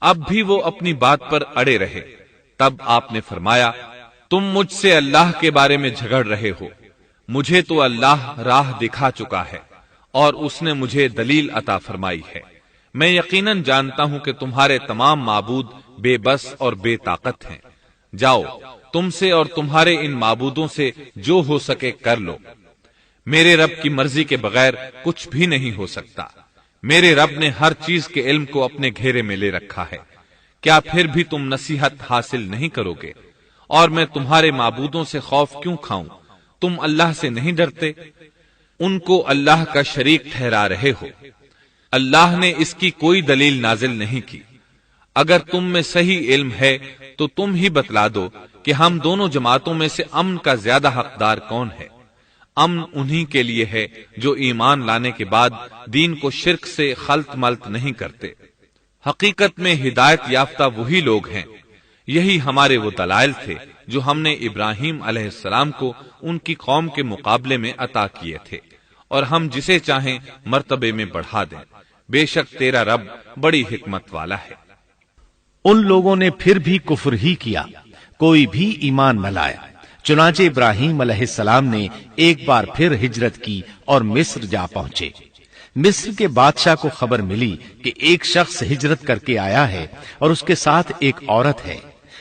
اب بھی وہ اپنی بات پر اڑے رہے۔ تب آپ نے فرمایا، تم مجھ سے اللہ کے بارے میں جھگڑ رہے ہو، مجھے تو اللہ راہ دکھا چکا ہے اور اس نے مجھے دلیل عطا فرمائی ہے۔ میں یقیناً جانتا ہوں کہ تمہارے تمام معبود بے بس اور بے طاقت ہیں۔ جاؤ، تم سے اور تمہارے ان معبودوں سے جو ہو سکے کر لو، میرے رب کی مرضی کے بغیر کچھ بھی نہیں ہو سکتا۔ میرے رب نے ہر چیز کے علم کو اپنے گھیرے میں لے رکھا ہے، کیا پھر بھی تم نصیحت حاصل نہیں کرو گے؟ اور میں تمہارے معبودوں سے خوف کیوں کھاؤں؟ تم اللہ سے نہیں ڈرتے؟ ان کو اللہ کا شریک ٹھہرا رہے ہو۔ اللہ نے اس کی کوئی دلیل نازل نہیں کی۔ اگر تم میں صحیح علم ہے تو تم ہی بتلا دو کہ ہم دونوں جماعتوں میں سے امن کا زیادہ حقدار کون ہے؟ امن انہی کے لیے ہے جو ایمان لانے کے بعد دین کو شرک سے خلط ملط نہیں کرتے۔ حقیقت میں ہدایت یافتہ وہی لوگ ہیں۔ یہی ہمارے وہ دلائل تھے جو ہم نے ابراہیم علیہ السلام کو ان کی قوم کے مقابلے میں عطا کیے تھے، اور ہم جسے چاہیں مرتبے میں بڑھا دیں۔ بے شک تیرا رب بڑی حکمت والا ہے۔ ان لوگوں نے پھر بھی کفر ہی کیا، کوئی بھی ایمان نہ لایا۔ چنانچہ ابراہیم علیہ السلام نے ایک بار پھر ہجرت کی اور مصر جا پہنچے۔ مصر کے بادشاہ کو خبر ملی کہ ایک شخص ہجرت کر کے آیا ہے اور اس کے ساتھ ایک عورت ہے،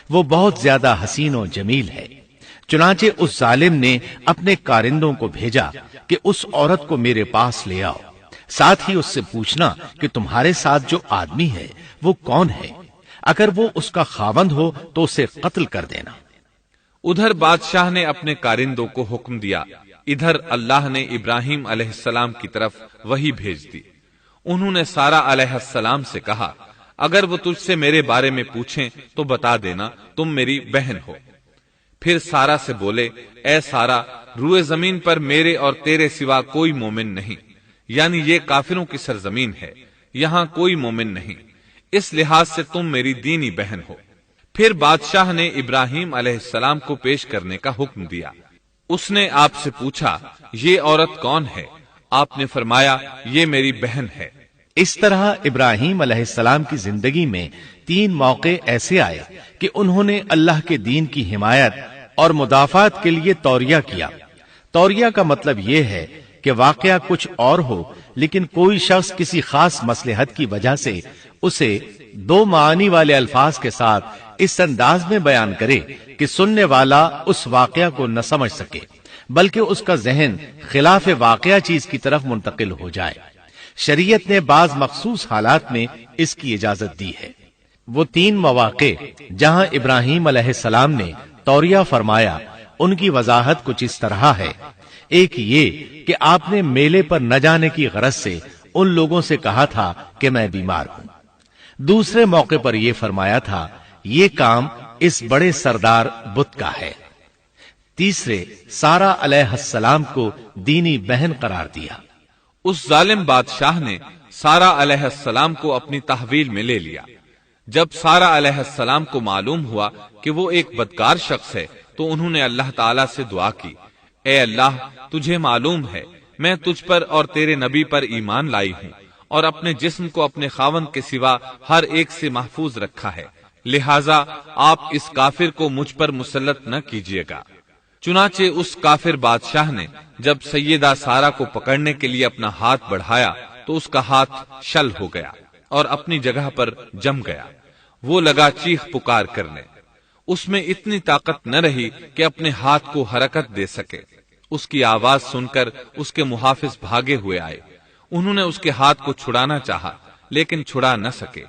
وہ بہت زیادہ حسین و جمیل ہے۔ چنانچہ اس ظالم نے اپنے کارندوں کو بھیجا کہ اس عورت کو میرے پاس لے آؤ، ساتھ ہی اس سے پوچھنا کہ تمہارے ساتھ جو آدمی ہے وہ کون ہے، اگر وہ اس کا خاوند ہو تو اسے قتل کر دینا۔ ادھر بادشاہ نے اپنے کارندوں کو حکم دیا، ادھر اللہ نے ابراہیم علیہ السلام کی طرف وحی بھیج دی۔ انہوں نے سارا علیہ السلام سے کہا، اگر وہ تجھ سے میرے بارے میں پوچھیں تو بتا دینا تم میری بہن ہو۔ پھر سارا سے بولے، اے سارا، روئے زمین پر میرے اور تیرے سوا کوئی مومن نہیں، یعنی یہ کافروں کی سرزمین ہے، یہاں کوئی مومن نہیں، اس لحاظ سے تم میری دینی بہن ہو۔ پھر بادشاہ نے ابراہیم علیہ السلام کو پیش کرنے کا حکم دیا۔ اس نے آپ سے پوچھا، یہ عورت کون ہے؟ آپ نے فرمایا، یہ میری بہن ہے۔ اس طرح ابراہیم علیہ السلام کی زندگی میں 3 موقع ایسے آئے کہ انہوں نے اللہ کے دین کی حمایت اور مدافعت کے لیے توریہ کیا۔ توریہ کا مطلب یہ ہے کہ واقعہ کچھ اور ہو لیکن کوئی شخص کسی خاص مصلحت کی وجہ سے اسے 2 معانی والے الفاظ کے ساتھ اس انداز میں بیان کرے کہ سننے والا اس واقعہ کو نہ سمجھ سکے بلکہ اس کا ذہن خلاف واقعہ چیز کی طرف منتقل ہو جائے۔ شریعت نے بعض مخصوص حالات میں اس کی اجازت دی ہے۔ وہ 3 مواقع جہاں ابراہیم علیہ السلام نے توریہ فرمایا، ان کی وضاحت کچھ اس طرح ہے۔ ایک یہ کہ آپ نے میلے پر نہ جانے کی غرض سے ان لوگوں سے کہا تھا کہ میں بیمار ہوں۔ دوسرے موقع پر یہ فرمایا تھا، یہ کام اس بڑے سردار بت کا ہے۔ تیسرے، سارا علیہ السلام کو دینی بہن قرار دیا۔ اس ظالم بادشاہ نے سارا علیہ السلام کو اپنی تحویل میں لے لیا۔ جب سارا علیہ السلام کو معلوم ہوا کہ وہ ایک بدکار شخص ہے تو انہوں نے اللہ تعالیٰ سے دعا کی، اے اللہ، تجھے معلوم ہے میں تجھ پر اور تیرے نبی پر ایمان لائی ہوں اور اپنے جسم کو اپنے خاوند کے سوا ہر ایک سے محفوظ رکھا ہے، لہٰذا آپ اس کافر کو مجھ پر مسلط نہ کیجیے گا۔ چنانچہ اس کافر بادشاہ نے جب سیدہ سارا کو پکڑنے کے لیے اپنا ہاتھ بڑھایا تو اس کا ہاتھ شل ہو گیا اور اپنی جگہ پر جم گیا۔ وہ لگا چیخ پکار کرنے، اس میں اتنی طاقت نہ رہی کہ اپنے ہاتھ کو حرکت دے سکے۔ اس کی آواز سن کر اس کے محافظ بھاگے ہوئے آئے، انہوں نے اس کے ہاتھ کو چھڑانا چاہا لیکن چھڑا نہ سکے۔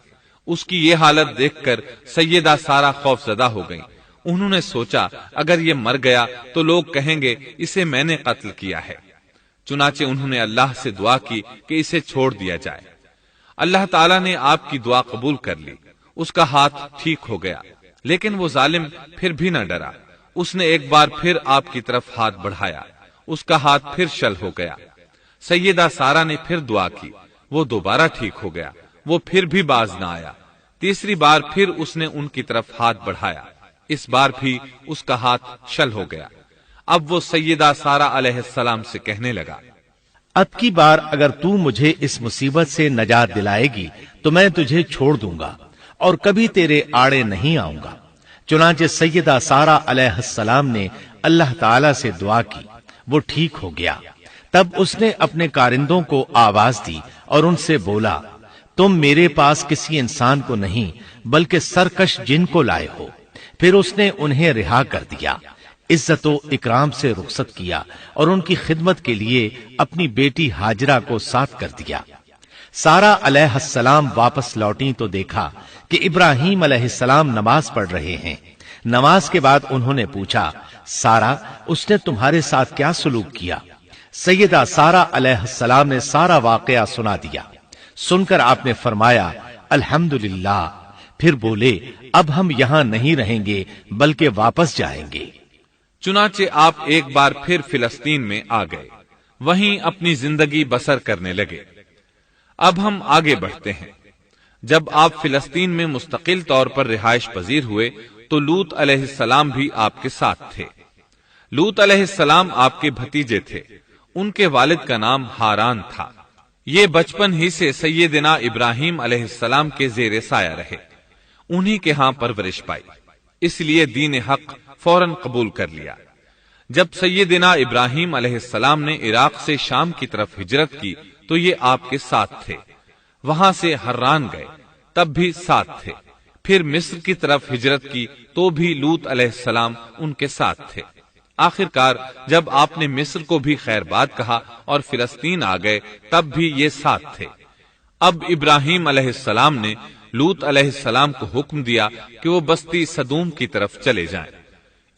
اس کی یہ حالت دیکھ کر سیدہ سارا خوف زدہ ہو گئی۔ انہوں نے سوچا اگر یہ مر گیا تو لوگ کہیں گے اسے میں نے قتل کیا ہے۔ چنانچہ انہوں نے اللہ سے دعا کی کہ اسے چھوڑ دیا جائے۔ اللہ تعالیٰ نے آپ کی دعا قبول کر لی، اس کا ہاتھ ٹھیک ہو گیا، لیکن وہ ظالم پھر بھی نہ ڈرا۔ اس نے ایک بار پھر آپ کی طرف ہاتھ بڑھایا، اس کا ہاتھ پھر شل ہو گیا۔ سیدہ سارا نے پھر دعا کی، وہ دوبارہ ٹھیک ہو گیا، وہ پھر بھی باز نہ آیا۔ تیسری بار پھر اس نے ان کی طرف ہاتھ بڑھایا، اس بار بھی اس کا ہاتھ شل ہو گیا۔ اب وہ سیدہ سارا علیہ السلام سے کہنے لگا، اب کی بار اگر تو مجھے اس مصیبت سے نجات دلائے گی تو میں تجھے چھوڑ دوں گا اور کبھی تیرے آڑے نہیں آؤں گا۔ چنانچہ سیدہ سارا علیہ السلام نے اللہ تعالی سے دعا کی، وہ ٹھیک ہو گیا۔ تب اس نے اپنے کارندوں کو آواز دی اور ان سے بولا، تم میرے پاس کسی انسان کو نہیں بلکہ سرکش جن کو لائے ہو۔ پھر اس نے انہیں رہا کر دیا، عزت و اکرام سے رخصت کیا اور ان کی خدمت کے لیے اپنی بیٹی ہاجرہ کو ساتھ کر دیا۔ سارا علیہ السلام واپس لوٹی تو دیکھا کہ ابراہیم علیہ السلام نماز پڑھ رہے ہیں۔ نماز کے بعد انہوں نے پوچھا، سارا، اس نے تمہارے ساتھ کیا سلوک کیا؟ سیدہ سارا علیہ السلام نے سارا واقعہ سنا دیا۔ سن کر آپ نے فرمایا، الحمدللہ۔ پھر بولے، اب ہم یہاں نہیں رہیں گے بلکہ واپس جائیں گے۔ چنانچہ آپ ایک بار پھر فلسطین میں آ گئے، وہیں اپنی زندگی بسر کرنے لگے۔ اب ہم آگے بڑھتے ہیں۔ جب آپ فلسطین میں مستقل طور پر رہائش پذیر ہوئے تو لوط علیہ السلام بھی آپ کے ساتھ تھے۔ لوط علیہ السلام آپ کے بھتیجے تھے، ان کے والد کا نام ہاران تھا۔ یہ بچپن ہی سے سیدنا ابراہیم علیہ السلام کے زیر سایہ رہے، انہی کے ہاں پرورش پائی، اس لیے دین حق فوراً قبول کر لیا۔ جب سیدنا ابراہیم علیہ السلام نے عراق سے شام کی طرف ہجرت کی تو یہ آپ کے ساتھ تھے، وہاں سے حران گئے تب بھی ساتھ تھے، پھر مصر کی طرف ہجرت کی تو بھی لوط علیہ السلام ان کے ساتھ تھے۔ آخر کار جب آپ نے مصر کو بھی خیر بات کہا اور فلسطین آ گئے تب بھی یہ ساتھ تھے۔ اب ابراہیم علیہ السلام نے لوط علیہ السلام کو حکم دیا کہ وہ بستی سدوم کی طرف چلے جائیں،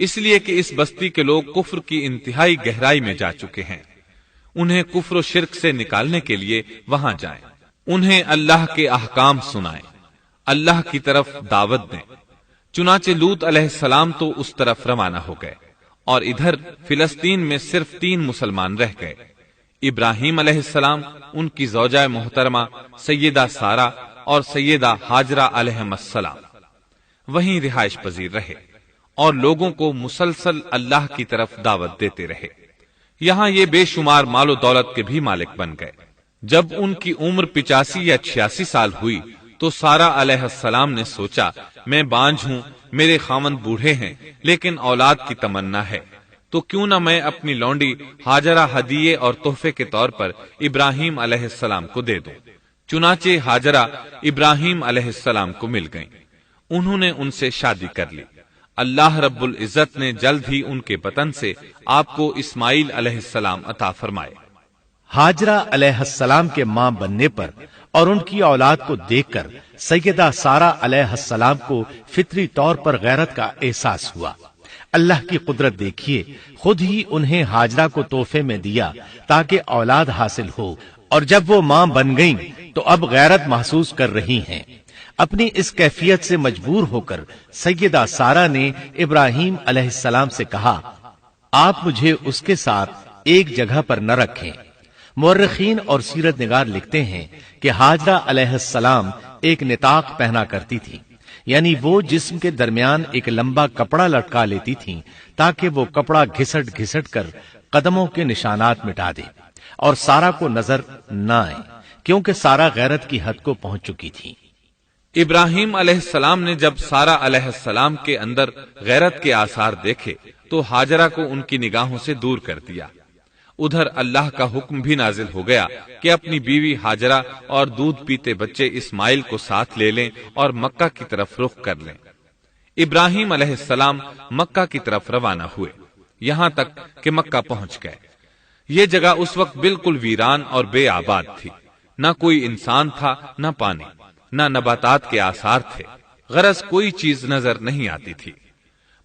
اس لیے کہ اس بستی کے لوگ کفر کی انتہائی گہرائی میں جا چکے ہیں، انہیں کفر و شرک سے نکالنے کے لیے وہاں جائیں، انہیں اللہ کے احکام سنائیں، اللہ کی طرف دعوت دیں۔ چنانچہ لوط علیہ السلام تو اس طرف روانہ ہو گئے، اور ادھر فلسطین میں صرف 3 مسلمان رہ گئے، ابراہیم علیہ السلام، ان کی زوجہ محترمہ سیدہ سارہ اور سیدہ ہاجرہ علیہم السلام وہیں رہائش پذیر رہے اور لوگوں کو مسلسل اللہ کی طرف دعوت دیتے رہے۔ یہاں یہ بے شمار مال و دولت کے بھی مالک بن گئے۔ جب ان کی عمر 85 یا 86 سال ہوئی تو سارہ علیہ السلام نے سوچا، میں بانجھ ہوں، میرے خاوند بوڑھے ہیں، لیکن اولاد کی تمنا ہے، تو کیوں نہ میں اپنی لونڈی ہاجرہ ہدیے اور تحفے کے طور پر ابراہیم علیہ السلام کو دے دوں۔ چنانچہ ہاجرہ ابراہیم علیہ السلام کو مل گئیں، انہوں نے ان سے شادی کر لی۔ اللہ رب العزت نے جلد ہی ان کے بطن سے آپ کو اسماعیل علیہ السلام عطا فرمائے۔ ہاجرہ علیہ السلام کے ماں بننے پر اور ان کی اولاد کو دیکھ کر سیدہ سارہ علیہ السلام کو فطری طور پر غیرت کا احساس ہوا۔ اللہ کی قدرت دیکھیے، خود ہی انہیں ہاجرہ کو تحفے میں دیا تاکہ اولاد حاصل ہو، اور جب وہ ماں بن گئیں تو اب غیرت محسوس کر رہی ہیں۔ اپنی اس کیفیت سے مجبور ہو کر سیدہ سارہ نے ابراہیم علیہ السلام سے کہا، آپ مجھے اس کے ساتھ ایک جگہ پر نہ رکھیں۔ مورخین اور سیرت نگار لکھتے ہیں کہ ہاجرہ علیہ السلام ایک نطاق پہنا کرتی تھی، یعنی وہ جسم کے درمیان ایک لمبا کپڑا لٹکا لیتی تھی تاکہ وہ کپڑا گھسٹ گھسٹ کر قدموں کے نشانات مٹا دے اور سارہ کو نظر نہ آئے، کیونکہ سارہ غیرت کی حد کو پہنچ چکی تھی۔ ابراہیم علیہ السلام نے جب سارہ علیہ السلام کے اندر غیرت کے آثار دیکھے تو ہاجرہ کو ان کی نگاہوں سے دور کر دیا۔ ادھر اللہ کا حکم بھی نازل ہو گیا کہ اپنی بیوی ہاجرہ اور دودھ پیتے بچے اسماعیل کو ساتھ لے لیں اور مکہ کی طرف رخ کر لیں۔ ابراہیم علیہ السلام مکہ کی طرف روانہ ہوئے، یہاں تک کہ مکہ پہنچ گئے۔ یہ جگہ اس وقت بالکل ویران اور بے آباد تھی، نہ کوئی انسان تھا، نہ پانی، نہ نباتات کے آثار تھے، غرض کوئی چیز نظر نہیں آتی تھی،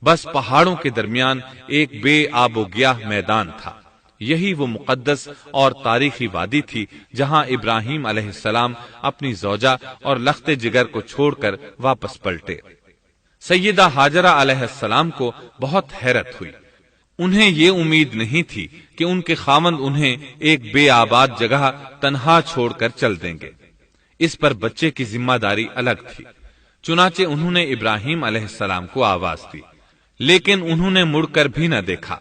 بس پہاڑوں کے درمیان ایک بے آب و گیاہ میدان تھا۔ یہی وہ مقدس اور تاریخی وادی تھی جہاں ابراہیم علیہ السلام اپنی زوجہ اور لخت جگر کو چھوڑ کر واپس پلٹے۔ سیدہ ہاجرہ علیہ السلام کو بہت حیرت ہوئی، انہیں یہ امید نہیں تھی کہ ان کے خاوند انہیں ایک بے آباد جگہ تنہا چھوڑ کر چل دیں گے، اس پر بچے کی ذمہ داری الگ تھی۔ چنانچہ انہوں نے ابراہیم علیہ السلام کو آواز دی، لیکن انہوں نے مڑ کر بھی نہ دیکھا۔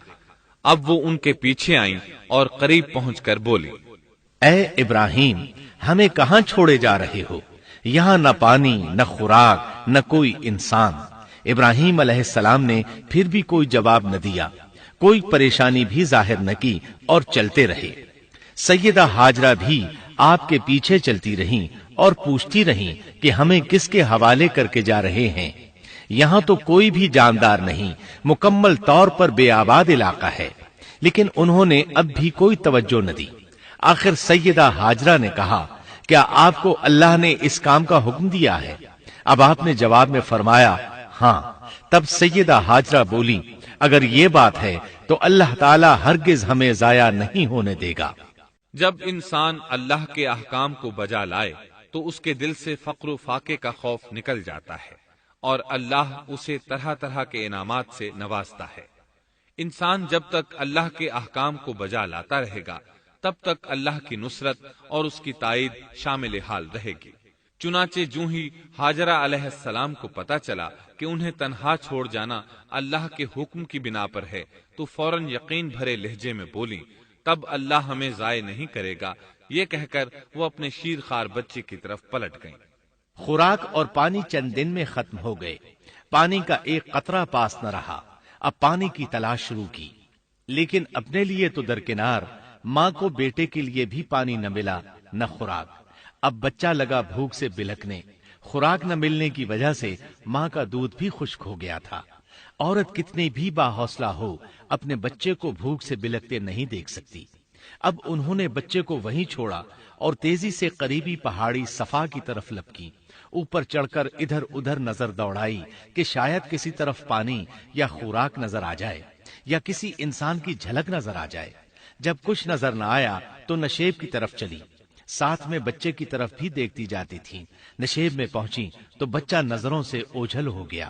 اب وہ ان کے پیچھے آئیں اور قریب پہنچ کر بولی، اے ابراہیم، ہمیں کہاں چھوڑے جا رہے ہو؟ یہاں نہ پانی، نہ خوراک، نہ کوئی انسان۔ ابراہیم علیہ السلام نے پھر بھی کوئی جواب نہ دیا، کوئی پریشانی بھی ظاہر نہ کی اور چلتے رہے۔ سیدہ ہاجرہ بھی آپ کے پیچھے چلتی رہیں اور پوچھتی رہیں کہ ہمیں کس کے حوالے کر کے جا رہے ہیں؟ یہاں تو کوئی بھی جاندار نہیں، مکمل طور پر بے آباد علاقہ ہے، لیکن انہوں نے اب بھی کوئی توجہ نہ دی۔ آخر سیدہ ہاجرہ نے کہا، کیا آپ کو اللہ نے اس کام کا حکم دیا ہے؟ اب آپ نے جواب میں فرمایا، ہاں۔ تب سیدہ ہاجرہ بولی، اگر یہ بات ہے تو اللہ تعالی ہرگز ہمیں ضائع نہیں ہونے دے گا۔ جب انسان اللہ کے احکام کو بجا لائے تو اس کے دل سے فقر و فاقے کا خوف نکل جاتا ہے، اور اللہ اسے طرح طرح کے انعامات سے نوازتا ہے۔ انسان جب تک اللہ کے احکام کو بجا لاتا رہے گا تب تک اللہ کی نصرت اور اس کی تائید شامل حال رہے گی۔ چنانچہ جو ہی ہاجرہ علیہ السلام کو پتا چلا کہ انہیں تنہا چھوڑ جانا اللہ کے حکم کی بنا پر ہے تو فوراً یقین بھرے لہجے میں بولی، تب اللہ ہمیں ضائع نہیں کرے گا۔ یہ کہہ کر وہ اپنے شیر خوار بچے کی طرف پلٹ گئیں۔ خوراک اور پانی چند دن میں ختم ہو گئے، پانی کا ایک قطرہ پاس نہ رہا۔ اب پانی کی تلاش شروع کی، لیکن اپنے لیے تو درکنار، ماں کو بیٹے کے لیے بھی پانی نہ ملا۔ نہ خوراک۔ اب بچہ لگا بھوک سے بلکنے، خوراک نہ ملنے کی وجہ سے ماں کا دودھ بھی خشک ہو گیا تھا۔ عورت کتنی بھی باحوصلہ ہو اپنے بچے کو بھوک سے بلکتے نہیں دیکھ سکتی۔ اب انہوں نے بچے کو وہیں چھوڑا اور تیزی سے قریبی پہاڑی صفا کی طرف لپکی، اوپر چڑھ کر ادھر ادھر نظر دوڑائی کہ شاید کسی طرف پانی یا خوراک نظر آ جائے یا کسی انسان کی جھلک نظر آ جائے۔ جب کچھ نظر نہ آیا تو نشیب کی طرف چلی، ساتھ میں بچے کی طرف بھی دیکھتی جاتی تھی۔ نشیب میں پہنچی تو بچہ نظروں سے اوجھل ہو گیا،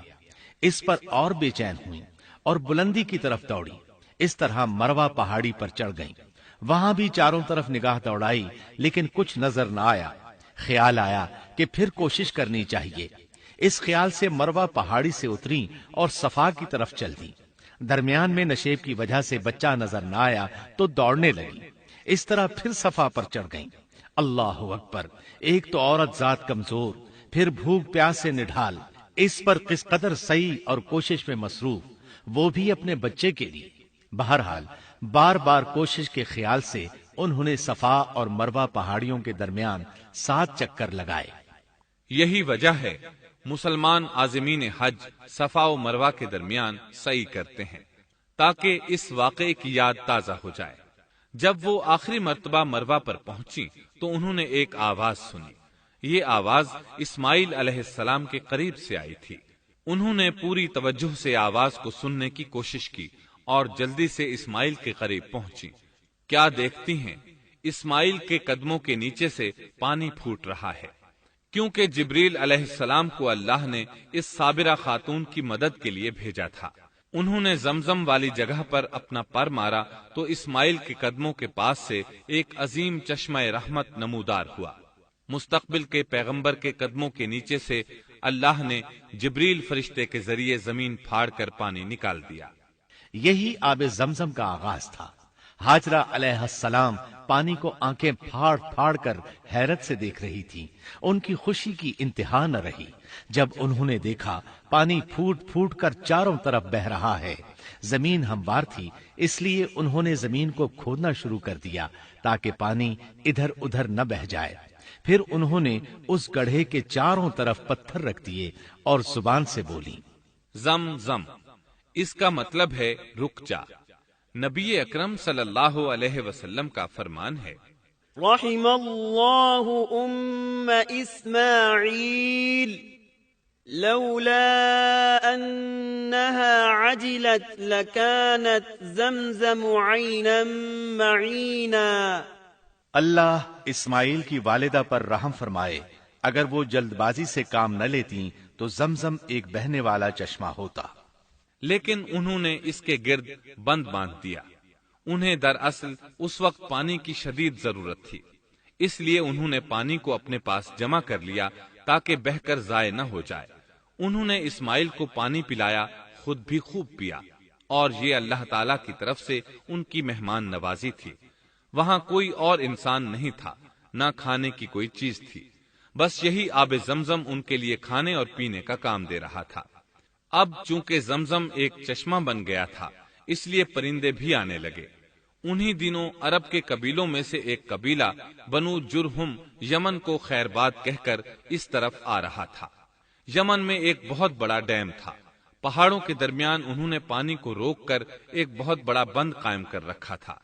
اس پر اور بے چین ہوئی اور بلندی کی طرف دوڑی۔ اس طرح مروہ پہاڑی پر چڑھ گئیں، وہاں بھی چاروں طرف نگاہ دوڑائی لیکن کچھ نظر نہ آیا۔ خیال آیا کہ پھر کوشش کرنی چاہیے۔ اس خیال سے مروہ پہاڑی سے اتری اور صفا کی طرف چل دی۔ درمیان میں نشیب کی وجہ سے بچہ نظر نہ آیا تو دوڑنے لگی۔ اس طرح پھر صفا پر چڑھ گئیں۔ اللہ اکبر! ایک تو عورت ذات کمزور، پھر بھوک پیاس سے نڈھال، اس پر کس قدر سعی اور کوشش میں مصروف، وہ بھی اپنے بچے کے لیے۔ بہرحال بار بار کوشش کے خیال سے انہوں نے صفا اور مروہ پہاڑیوں کے درمیان 7 چکر لگائے۔ یہی وجہ ہے مسلمان عازمین حج صفا و مروہ کے درمیان سعی کرتے ہیں تاکہ اس واقعے کی یاد تازہ ہو جائے۔ جب وہ آخری مرتبہ مروہ پر پہنچی تو انہوں نے ایک آواز سنی۔ یہ آواز اسماعیل علیہ السلام کے قریب سے آئی تھی۔ انہوں نے پوری توجہ سے آواز کو سننے کی کوشش کی اور جلدی سے اسماعیل کے قریب پہنچی۔ کیا دیکھتی ہیں، اسماعیل کے قدموں کے نیچے سے پانی پھوٹ رہا ہے، کیونکہ جبریل علیہ السلام کو اللہ نے اس صابرہ خاتون کی مدد کے لیے بھیجا تھا۔ انہوں نے زمزم والی جگہ پر اپنا پر مارا تو اسماعیل کے قدموں کے پاس سے ایک عظیم چشمہ رحمت نمودار ہوا۔ مستقبل کے پیغمبر کے قدموں کے نیچے سے اللہ نے جبریل فرشتے کے ذریعے زمین پھاڑ کر پانی نکال دیا۔ یہی آب زمزم کا آغاز تھا۔ ہاجرہ علیہ السلام پانی کو آنکھیں پھاڑ پھاڑ کر حیرت سے دیکھ رہی تھی۔ ان کی خوشی کی انتہا نہ رہی جب انہوں نے دیکھا پانی پھوٹ پھوٹ کر چاروں طرف بہ رہا ہے۔ زمین ہموار تھی، اس لیے انہوں نے زمین کو کھودنا شروع کر دیا تاکہ پانی ادھر ادھر نہ بہ جائے۔ پھر انہوں نے اس گڑھے کے چاروں طرف پتھر رکھ دیے اور زبان سے بولی، زم زم، اس کا مطلب ہے رک جا۔ نبی اکرم صلی اللہ علیہ وسلم کا فرمان ہے، رحم اللہ اسماعیل لولا انها عجلت لكانت زمزم عینا معینا۔ اللہ اسماعیل کی والدہ پر رحم فرمائے، اگر وہ جلد بازی سے کام نہ لیتی تو زمزم ایک بہنے والا چشمہ ہوتا۔ لیکن انہوں نے اس کے گرد بند باندھ دیا۔ انہیں دراصل اس وقت پانی کی شدید ضرورت تھی، اس لیے انہوں نے پانی کو اپنے پاس جمع کر لیا تاکہ بہہ کر ضائع نہ ہو جائے۔ انہوں نے اسماعیل کو پانی پلایا، خود بھی خوب پیا، اور یہ اللہ تعالی کی طرف سے ان کی مہمان نوازی تھی۔ وہاں کوئی اور انسان نہیں تھا، نہ کھانے کی کوئی چیز تھی، بس یہی آب زمزم ان کے لیے کھانے اور پینے کا کام دے رہا تھا۔ اب چونکہ زمزم ایک چشمہ بن گیا تھا، اس لیے پرندے بھی آنے لگے۔ انہی دنوں عرب کے قبیلوں میں سے ایک قبیلہ بنو جرہم یمن کو خیر باد کہہ کر اس طرف آ رہا تھا۔ یمن میں ایک بہت بڑا ڈیم تھا۔ پہاڑوں کے درمیان انہوں نے پانی کو روک کر ایک بہت بڑا بند قائم کر رکھا تھا،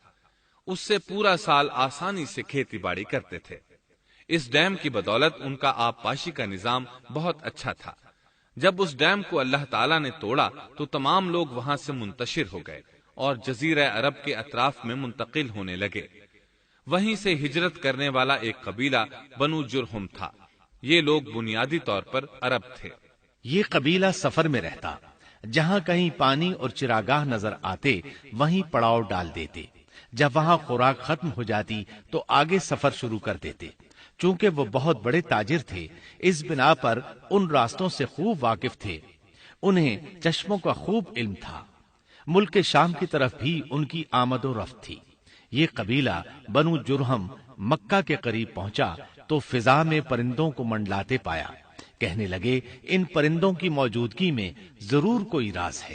اس سے پورا سال آسانی سے کھیتی باڑی کرتے تھے۔ اس ڈیم کی بدولت ان کا آب پاشی کا نظام بہت اچھا تھا۔ جب اس ڈیم کو اللہ تعالیٰ نے توڑا تو تمام لوگ وہاں سے منتشر ہو گئے اور جزیرہ عرب کے اطراف میں منتقل ہونے لگے۔ وہیں سے ہجرت کرنے والا ایک قبیلہ بنو جرہم تھا۔ یہ لوگ بنیادی طور پر عرب تھے۔ یہ قبیلہ سفر میں رہتا، جہاں کہیں پانی اور چراگاہ نظر آتے وہیں پڑاؤ ڈال دیتے۔ جب وہاں خوراک ختم ہو جاتی تو آگے سفر شروع کر دیتے۔ چونکہ وہ بہت بڑے تاجر تھے، اس بنا پر ان راستوں سے خوب واقف تھے۔ انہیں چشموں کا خوب علم تھا۔ ملک شام کی طرف بھی ان کی آمد و رفت تھی۔ یہ قبیلہ بنو جرہم مکہ کے قریب پہنچا تو فضا میں پرندوں کو منڈلاتے پایا۔ کہنے لگے ان پرندوں کی موجودگی میں ضرور کوئی راز ہے۔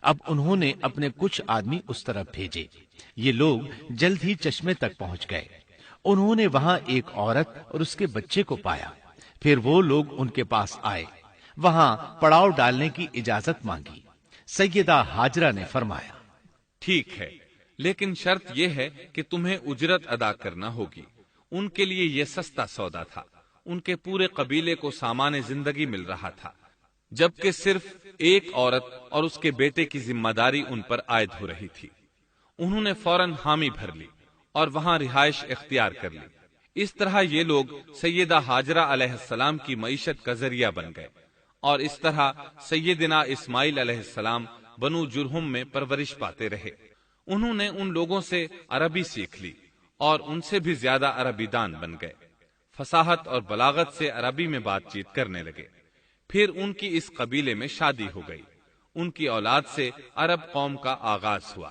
اب انہوں نے اپنے کچھ آدمی اس طرف بھیجے۔ یہ لوگ جلد ہی چشمے تک پہنچ گئے۔ انہوں نے وہاں ایک عورت اور اس کے بچے کو پایا، پھر وہ لوگ ان کے پاس آئے، وہاں پڑاؤ ڈالنے کی اجازت مانگی۔ سیدہ ہاجرہ نے فرمایا، ٹھیک ہے، لیکن شرط یہ ہے کہ تمہیں اجرت ادا کرنا ہوگی۔ ان کے لیے یہ سستا سودا تھا، ان کے پورے قبیلے کو سامان زندگی مل رہا تھا، جبکہ صرف ایک عورت اور اس کے بیٹے کی ذمہ داری ان پر عائد ہو رہی تھی۔ انہوں نے فوراً حامی بھر لی اور وہاں رہائش اختیار کر لی۔ اس طرح یہ لوگ سیدہ ہاجرہ علیہ السلام کی معیشت کا ذریعہ بن گئے، اور اس طرح سیدنا اسماعیل علیہ السلام بنو جرہم میں پرورش پاتے رہے۔ انہوں نے ان لوگوں سے عربی سیکھ لی اور ان سے بھی زیادہ عربی دان بن گئے، فصاحت اور بلاغت سے عربی میں بات چیت کرنے لگے۔ پھر ان کی اس قبیلے میں شادی ہو گئی، ان کی اولاد سے عرب قوم کا آغاز ہوا۔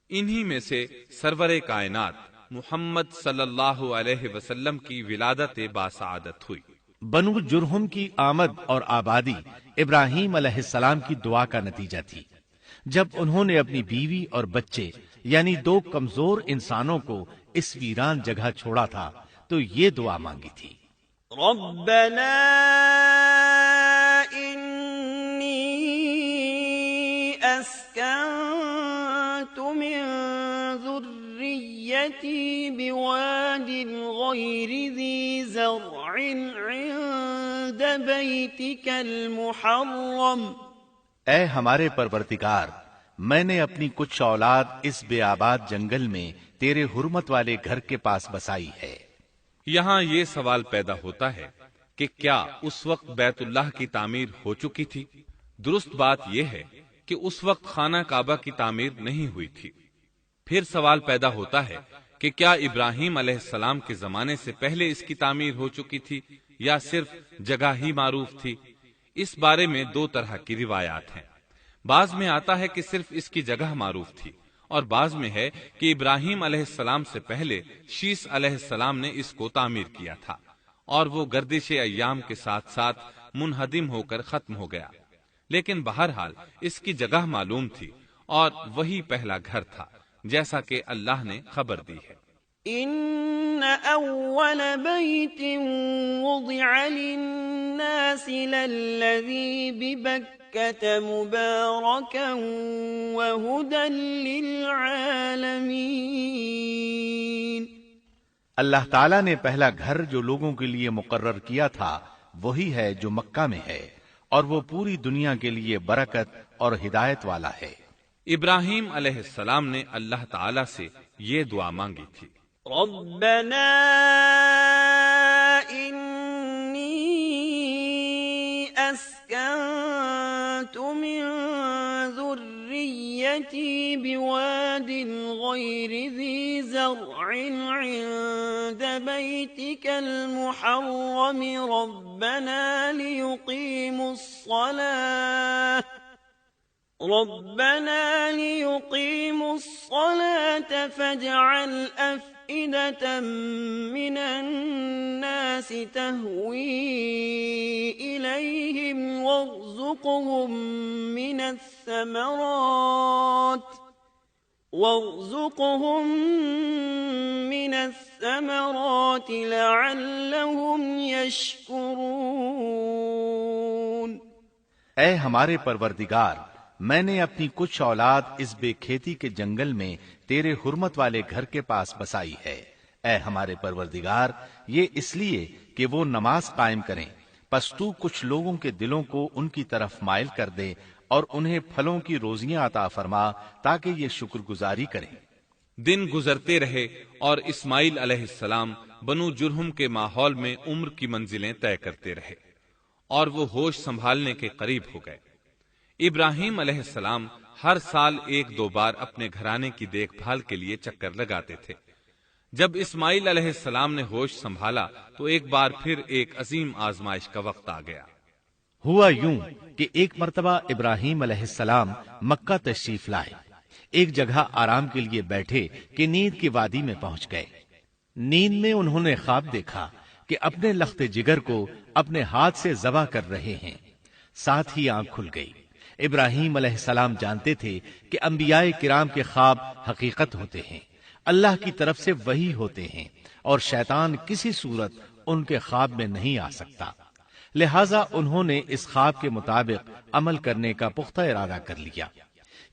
انہی میں سے سرور کائنات محمد صلی اللہ علیہ وسلم کی ولادت باسعادت ہوئی۔ بنو جرہم کی آمد اور آبادی ابراہیم علیہ السلام کی دعا کا نتیجہ تھی۔ جب انہوں نے اپنی بیوی اور بچے یعنی دو کمزور انسانوں کو اس ویران جگہ چھوڑا تھا تو یہ دعا مانگی تھی، ربنا انی اسکنت من ذریتی بواد غیر ذی زرع عند بیتک المحرم۔ اے ہمارے پروردگار، میں نے اپنی کچھ اولاد اس بے آباد جنگل میں تیرے حرمت والے گھر کے پاس بسائی ہے۔ یہاں یہ سوال پیدا ہوتا ہے کہ کیا اس وقت بیت اللہ کی تعمیر ہو چکی تھی؟ درست بات یہ ہے کہ اس وقت خانہ کعبہ کی تعمیر نہیں ہوئی تھی۔ پھر سوال پیدا ہوتا ہے کہ کیا ابراہیم علیہ السلام کے زمانے سے پہلے اس کی تعمیر ہو چکی تھی یا صرف جگہ ہی معروف تھی؟ اس بارے میں دو طرح کی روایات ہیں۔ بعض میں آتا ہے کہ صرف اس کی جگہ معروف تھی، اور بعض میں ہے کہ ابراہیم علیہ السلام سے پہلے شیس علیہ السلام نے اس کو تعمیر کیا تھا، اور وہ گردش ایام کے ساتھ ساتھ منہدم ہو کر ختم ہو گیا۔ لیکن بہرحال اس کی جگہ معلوم تھی اور وہی پہلا گھر تھا، جیسا کہ اللہ نے خبر دی ہے۔ ان اول بیت وضع للناس للذی ببکۃ مبارکا وہدی للعالمین۔ اللہ تعالیٰ نے پہلا گھر جو لوگوں کے لیے مقرر کیا تھا وہی ہے جو مکہ میں ہے، اور وہ پوری دنیا کے لیے برکت اور ہدایت والا ہے۔ ابراہیم علیہ السلام نے اللہ تعالیٰ سے یہ دعا مانگی تھی، ربنا انی اسکنت من ذریتی بواد غیر ذی زرع عند بیتک المحرم ربنا لیقیموا الصلاة فاجعل أفئدة من الناس تهوي إليهم وارزقهم من الثمرات لعلهم يشكرون۔ اے ہمارے پروردگار، میں نے اپنی کچھ اولاد اس بے کھیتی کے جنگل میں تیرے حرمت والے گھر کے پاس بسائی ہے۔ اے ہمارے پروردگار، یہ اس لیے کہ وہ نماز قائم کریں، پس تو کچھ لوگوں کے دلوں کو ان کی طرف مائل کر دے اور انہیں پھلوں کی روزیاں عطا فرما تاکہ یہ شکر گزاری کریں۔ دن گزرتے رہے اور اسماعیل علیہ السلام بنو جرہم کے ماحول میں عمر کی منزلیں طے کرتے رہے، اور وہ ہوش سنبھالنے کے قریب ہو گئے۔ ابراہیم علیہ السلام ہر سال ایک دو بار اپنے گھرانے کی دیکھ بھال کے لیے چکر لگاتے تھے۔ جب اسماعیل علیہ السلام نے ہوش سنبھالا تو ایک بار پھر ایک عظیم آزمائش کا وقت آ گیا۔ ہوا یوں کہ ایک مرتبہ ابراہیم علیہ السلام مکہ تشریف لائے، ایک جگہ آرام کے لیے بیٹھے کہ نیند کی وادی میں پہنچ گئے۔ نیند میں انہوں نے خواب دیکھا کہ اپنے لخت جگر کو اپنے ہاتھ سے ذبح کر رہے ہیں، ساتھ ہی آنکھ کھل گئی۔ ابراہیم علیہ السلام جانتے تھے کہ انبیاء کرام کے خواب حقیقت ہوتے ہیں۔ اللہ کی طرف سے وحی ہوتے ہیں اور شیطان کسی صورت ان کے خواب میں نہیں آ سکتا، لہذا انہوں نے اس خواب کے مطابق عمل کرنے کا پختہ ارادہ کر لیا،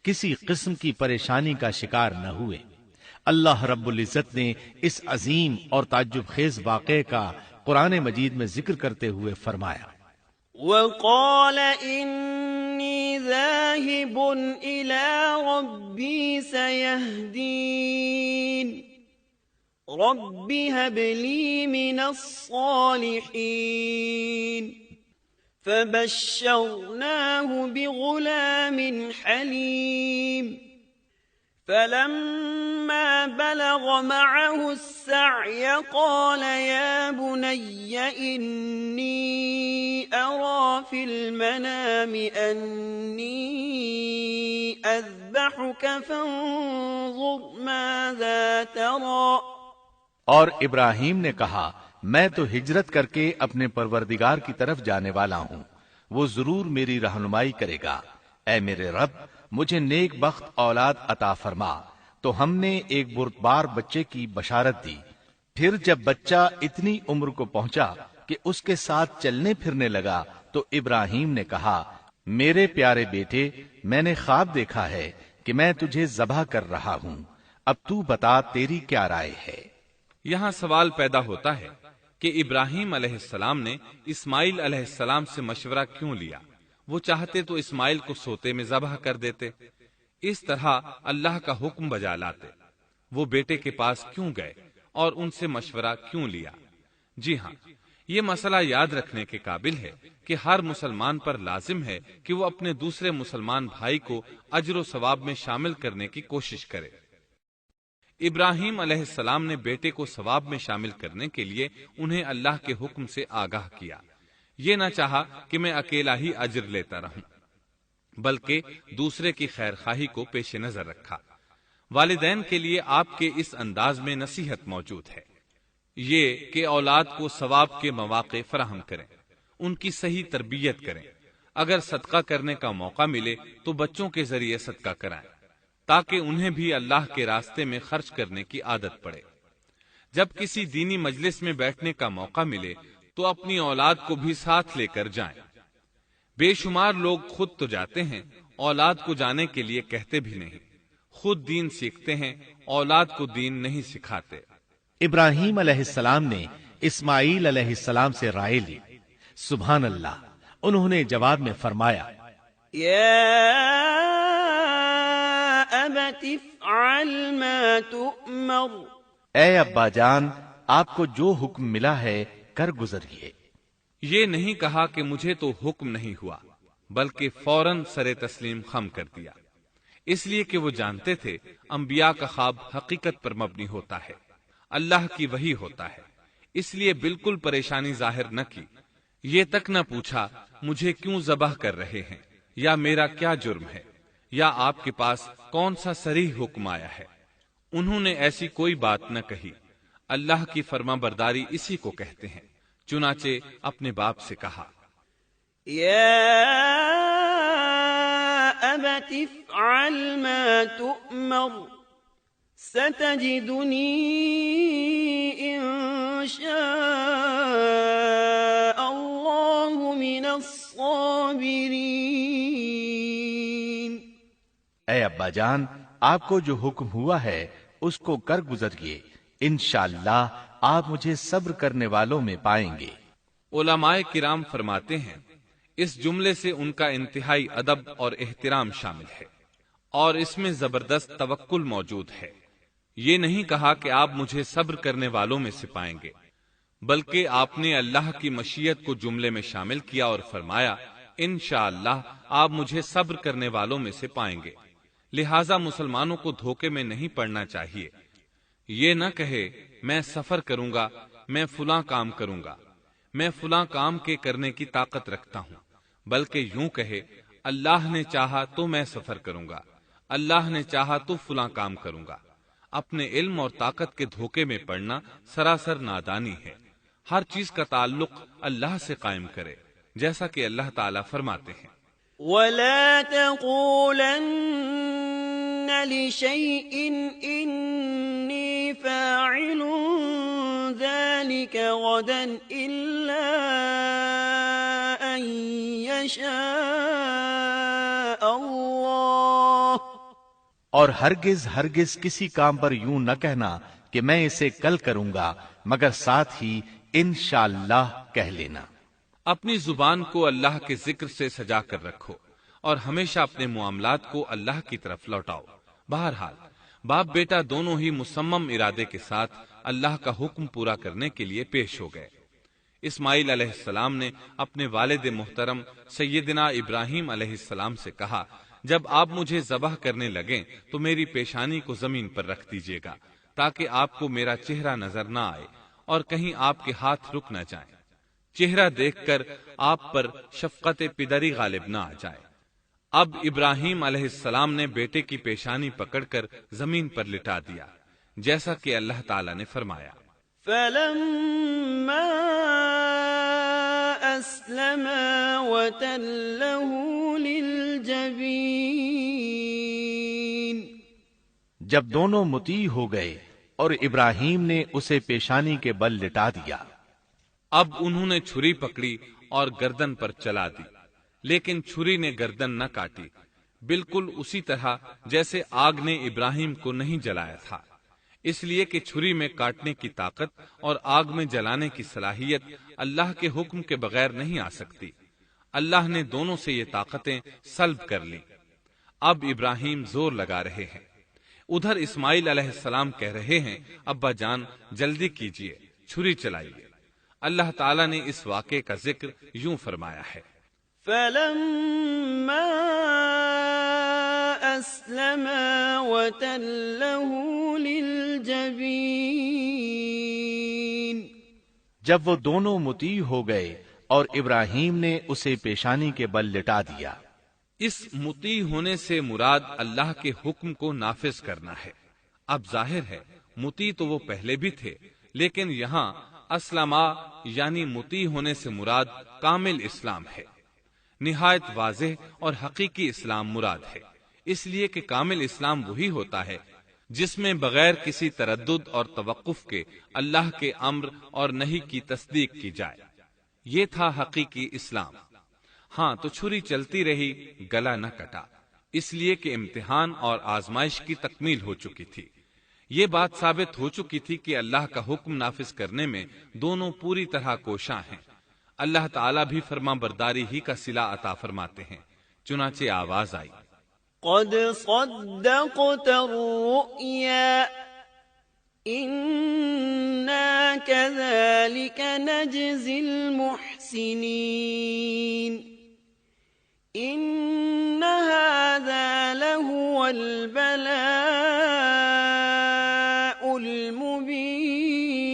کسی قسم کی پریشانی کا شکار نہ ہوئے۔ اللہ رب العزت نے اس عظیم اور تعجب خیز واقعے کا قرآن مجید میں ذکر کرتے ہوئے فرمایا، وقال إني ذاهب إلى ربي سيهدين رب هب لي من الصالحين فبشرناه بغلام حليم فلما بلغ معه السعي قال يا بني إني أرى في المنام أني أذبحك فانظر ماذا ترى۔ اور ابراہیم نے کہا، میں تو ہجرت کر کے اپنے پروردگار کی طرف جانے والا ہوں، وہ ضرور میری رہنمائی کرے گا۔ اے میرے رب، مجھے نیک بخت اولاد عطا فرما۔ تو ہم نے ایک بردبار بچے کی بشارت دی۔ پھر جب بچہ اتنی عمر کو پہنچا کہ اس کے ساتھ چلنے پھرنے لگا تو ابراہیم نے کہا، میرے پیارے بیٹے، میں نے خواب دیکھا ہے کہ میں تجھے ذبح کر رہا ہوں، اب تو بتا تیری کیا رائے ہے؟ یہاں سوال پیدا ہوتا ہے کہ ابراہیم علیہ السلام نے اسماعیل علیہ السلام سے مشورہ کیوں لیا؟ وہ چاہتے تو اسماعیل کو سوتے میں ذبح کر دیتے، اس طرح اللہ کا حکم بجا لاتے۔ وہ بیٹے کے پاس کیوں گئے اور ان سے مشورہ کیوں لیا؟ جی ہاں، یہ مسئلہ یاد رکھنے کے قابل ہے کہ ہر مسلمان پر لازم ہے کہ وہ اپنے دوسرے مسلمان بھائی کو اجر و ثواب میں شامل کرنے کی کوشش کرے۔ ابراہیم علیہ السلام نے بیٹے کو ثواب میں شامل کرنے کے لیے انہیں اللہ کے حکم سے آگاہ کیا۔ یہ نہ چاہا کہ میں اکیلا ہی اجر لیتا رہوں، بلکہ دوسرے کی خیر خواہی کو پیش نظر رکھا۔ والدین کے لیے آپ کے اس انداز میں نصیحت موجود ہے، یہ کہ اولاد کو ثواب کے مواقع فراہم کریں، ان کی صحیح تربیت کریں۔ اگر صدقہ کرنے کا موقع ملے تو بچوں کے ذریعے صدقہ کرائیں، تاکہ انہیں بھی اللہ کے راستے میں خرچ کرنے کی عادت پڑے۔ جب کسی دینی مجلس میں بیٹھنے کا موقع ملے تو اپنی اولاد کو بھی ساتھ لے کر جائیں۔ بے شمار لوگ خود تو جاتے ہیں، اولاد کو جانے کے لیے کہتے بھی نہیں، خود دین سیکھتے ہیں، اولاد کو دین نہیں سکھاتے۔ ابراہیم علیہ السلام نے اسماعیل علیہ السلام سے رائے لی۔ سبحان اللہ، انہوں نے جواب میں فرمایا، یا ابت افعل ما تؤمر۔ اے ابا جان، آپ کو جو حکم ملا ہے کر گزریے۔ یہ نہیں کہا کہ مجھے تو حکم نہیں ہوا، بلکہ فوراً سر تسلیم خم کر دیا، اس لیے کہ وہ جانتے تھے انبیاء کا خواب حقیقت پر مبنی ہوتا ہے، اللہ کی وحی ہوتا ہے، اس لیے بالکل پریشانی ظاہر نہ کی، یہ تک نہ پوچھا مجھے کیوں ذبح کر رہے ہیں، یا میرا کیا جرم ہے، یا آپ کے پاس کون سا صریح حکم آیا ہے۔ انہوں نے ایسی کوئی بات نہ کہی۔ اللہ کی فرما برداری اسی کو کہتے ہیں۔ چنانچہ اپنے باپ سے کہا، یا ابت افعل ما تؤمر ستجدنی ان شاء اللہ من الصابرین۔ اے ابا جان، آپ کو جو حکم ہوا ہے اس کو کر گزریے، انشاءاللہ آپ مجھے صبر کرنے والوں میں پائیں گے۔ علماء کرام فرماتے ہیں اس جملے سے ان کا انتہائی ادب اور احترام شامل ہے، اور اس میں زبردست توکل موجود ہے۔ یہ نہیں کہا کہ آپ مجھے صبر کرنے والوں میں سے پائیں گے، بلکہ آپ نے اللہ کی مشیت کو جملے میں شامل کیا اور فرمایا انشاءاللہ آپ مجھے صبر کرنے والوں میں سے پائیں گے۔ لہٰذا مسلمانوں کو دھوکے میں نہیں پڑنا چاہیے۔ یہ نہ کہے میں سفر کروں گا، میں فلاں کام کروں گا، میں فلاں کام کے کرنے کی طاقت رکھتا ہوں، بلکہ یوں کہے اللہ نے چاہا تو میں سفر کروں گا، اللہ نے چاہا تو فلاں کام کروں گا۔ اپنے علم اور طاقت کے دھوکے میں پڑنا سراسر نادانی ہے۔ ہر چیز کا تعلق اللہ سے قائم کرے، جیسا کہ اللہ تعالیٰ فرماتے ہیں، وَلَا تَقُولَنَّ لشيء إني فاعل ذلك غدا إلا أن يشاء الله اور ہرگز ہرگز کسی کام پر یوں نہ کہنا کہ میں اسے کل کروں گا مگر ساتھ ہی انشاءاللہ کہہ لینا۔ اپنی زبان کو اللہ کے ذکر سے سجا کر رکھو اور ہمیشہ اپنے معاملات کو اللہ کی طرف لوٹاؤ۔ بہرحال باپ بیٹا دونوں ہی مصمم ارادے کے ساتھ اللہ کا حکم پورا کرنے کے لیے پیش ہو گئے۔ اسماعیل علیہ السلام نے اپنے والد محترم سیدنا ابراہیم علیہ السلام سے کہا، جب آپ مجھے ذبح کرنے لگیں تو میری پیشانی کو زمین پر رکھ دیجیے گا تاکہ آپ کو میرا چہرہ نظر نہ آئے اور کہیں آپ کے ہاتھ رک نہ جائیں، چہرہ دیکھ کر آپ پر شفقت پدری غالب نہ آ جائے۔ اب ابراہیم علیہ السلام نے بیٹے کی پیشانی پکڑ کر زمین پر لٹا دیا جیسا کہ اللہ تعالی نے فرمایا۔ فلما أسلما وتله للجبين جب دونوں مطیع ہو گئے اور ابراہیم نے اسے پیشانی کے بل لٹا دیا، اب انہوں نے چھری پکڑی اور گردن پر چلا دی، لیکن چھری نے گردن نہ کاٹی، بالکل اسی طرح جیسے آگ نے ابراہیم کو نہیں جلایا تھا، اس لیے کہ چھری میں کاٹنے کی طاقت اور آگ میں جلانے کی صلاحیت اللہ کے حکم کے بغیر نہیں آ سکتی۔ اللہ نے دونوں سے یہ طاقتیں سلب کر لی۔ اب ابراہیم زور لگا رہے ہیں، ادھر اسماعیل علیہ السلام کہہ رہے ہیں، ابا جان جلدی کیجئے، چھری چلائیے۔ اللہ تعالیٰ نے اس واقعے کا ذکر یوں فرمایا ہے، فلما أسلما وتله للجبين جب وہ دونوں مطیع ہو گئے اور ابراہیم نے اسے پیشانی کے بل لٹا دیا۔ اس مطیع ہونے سے مراد اللہ کے حکم کو نافذ کرنا ہے۔ اب ظاہر ہے مطیع تو وہ پہلے بھی تھے، لیکن یہاں اسلما یعنی مطیع ہونے سے مراد کامل اسلام ہے۔ نہایت واضح اور حقیقی اسلام مراد ہے، اس لیے کہ کامل اسلام وہی ہوتا ہے جس میں بغیر کسی تردد اور توقف کے اللہ کے امر اور نہی کی تصدیق کی جائے۔ یہ تھا حقیقی اسلام۔ ہاں تو چھری چلتی رہی، گلا نہ کٹا، اس لیے کہ امتحان اور آزمائش کی تکمیل ہو چکی تھی۔ یہ بات ثابت ہو چکی تھی کہ اللہ کا حکم نافذ کرنے میں دونوں پوری طرح کوشاں ہیں۔ اللہ تعالیٰ بھی فرما برداری ہی کا صلہ عطا فرماتے ہیں، چنانچہ آواز آئی، قد صدقت الرؤيا إنا كذلك نجزي المحسنين إن هذا لهو البلاء المبين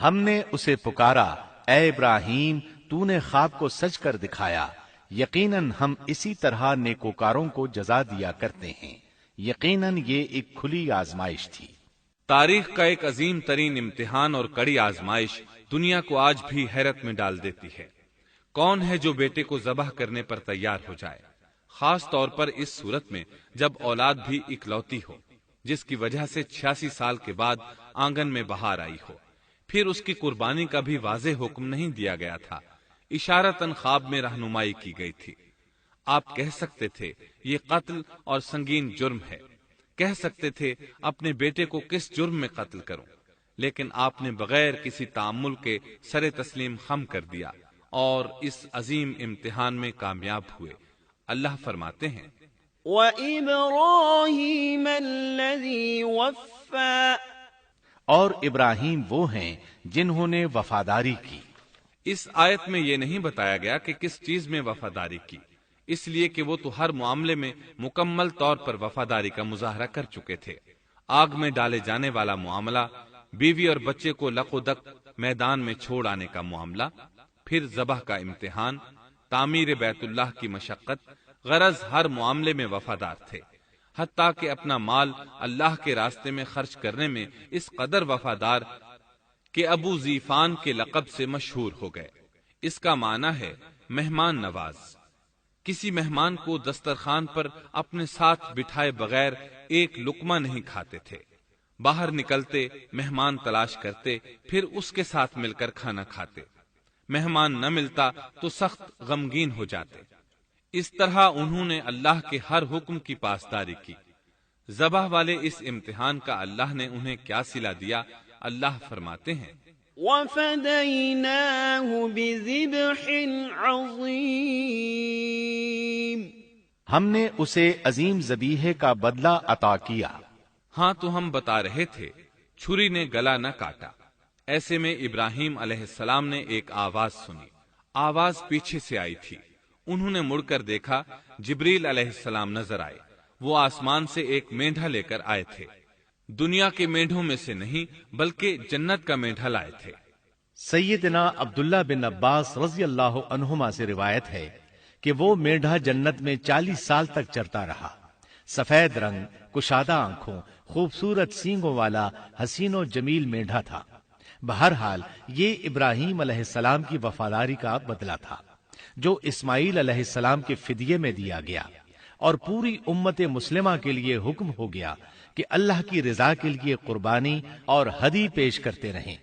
ہم نے اسے پکارا، اے ابراہیم تو نے خواب کو سچ کر دکھایا، یقیناً ہم اسی طرح نیکوکاروں کو جزا دیا کرتے ہیں۔ یقیناً یہ ایک کھلی آزمائش تھی۔ تاریخ کا ایک عظیم ترین امتحان اور کڑی آزمائش دنیا کو آج بھی حیرت میں ڈال دیتی ہے۔ کون ہے جو بیٹے کو ذبح کرنے پر تیار ہو جائے، خاص طور پر اس صورت میں جب اولاد بھی اکلوتی ہو، جس کی وجہ سے 86 سال کے بعد آنگن میں بہار آئی ہو۔ پھر اس کی قربانی کا بھی واضح حکم نہیں دیا گیا تھا، اشارتاً خواب میں رہنمائی کی گئی تھی۔ آپ کہہ سکتے تھے یہ قتل اور سنگین جرم ہے، کہہ سکتے تھے اپنے بیٹے کو کس جرم میں قتل کروں، لیکن آپ نے بغیر کسی تعامل کے سر تسلیم خم کر دیا اور اس عظیم امتحان میں کامیاب ہوئے۔ اللہ فرماتے ہیں، وَإِبْرَاهِيمَ الَّذِي وَفَّى اور ابراہیم وہ ہیں جنہوں نے وفاداری کی۔ اس آیت میں یہ نہیں بتایا گیا کہ کس چیز میں وفاداری کی، اس لیے کہ وہ تو ہر معاملے میں مکمل طور پر وفاداری کا مظاہرہ کر چکے تھے۔ آگ میں ڈالے جانے والا معاملہ، بیوی اور بچے کو لق و دق میدان میں چھوڑ آنے کا معاملہ، پھر ذبح کا امتحان، تعمیر بیت اللہ کی مشقت، غرض ہر معاملے میں وفادار تھے، حتیٰ کہ اپنا مال اللہ کے راستے میں خرچ کرنے میں اس قدر وفادار کہ ابو زیفان کے لقب سے مشہور ہو گئے۔ اس کا معنی ہے مہمان نواز۔ کسی مہمان کو دسترخوان پر اپنے ساتھ بٹھائے بغیر ایک لقمہ نہیں کھاتے تھے۔ باہر نکلتے مہمان تلاش کرتے، پھر اس کے ساتھ مل کر کھانا کھاتے۔ مہمان نہ ملتا تو سخت غمگین ہو جاتے۔ اس طرح انہوں نے اللہ کے ہر حکم کی پاسداری کی۔ ذبح والے اس امتحان کا اللہ نے انہیں کیا صلہ دیا؟ اللہ فرماتے ہیں وَفَدَيْنَاهُ بِذِبْحٍ عَظِيمٍ، ہم نے اسے عظیم ذبیحے کا بدلہ عطا کیا۔ ہاں تو ہم بتا رہے تھے، چھری نے گلا نہ کاٹا۔ ایسے میں ابراہیم علیہ السلام نے ایک آواز سنی۔ آواز پیچھے سے آئی تھی۔ انہوں نے مڑ کر دیکھا، جبریل علیہ السلام نظر آئے۔ وہ آسمان سے ایک مینڈھا لے کر آئے تھے۔ دنیا کے مینڈھوں میں سے نہیں بلکہ جنت کا مینڈھا لائے تھے۔ سیدنا عبداللہ بن عباس رضی اللہ عنہما سے روایت ہے کہ وہ مینڈھا جنت میں 40 سال تک چرتا رہا۔ سفید رنگ، کشادہ آنکھوں، خوبصورت سینگوں والا حسین و جمیل مینڈھا تھا۔ بہرحال یہ ابراہیم علیہ السلام کی وفاداری کا بدلہ تھا جو اسماعیل علیہ السلام کے فدیے میں دیا گیا، اور پوری امت مسلمہ کے لیے حکم ہو گیا کہ اللہ کی رضا کے لیے قربانی اور ہدی پیش کرتے رہیں۔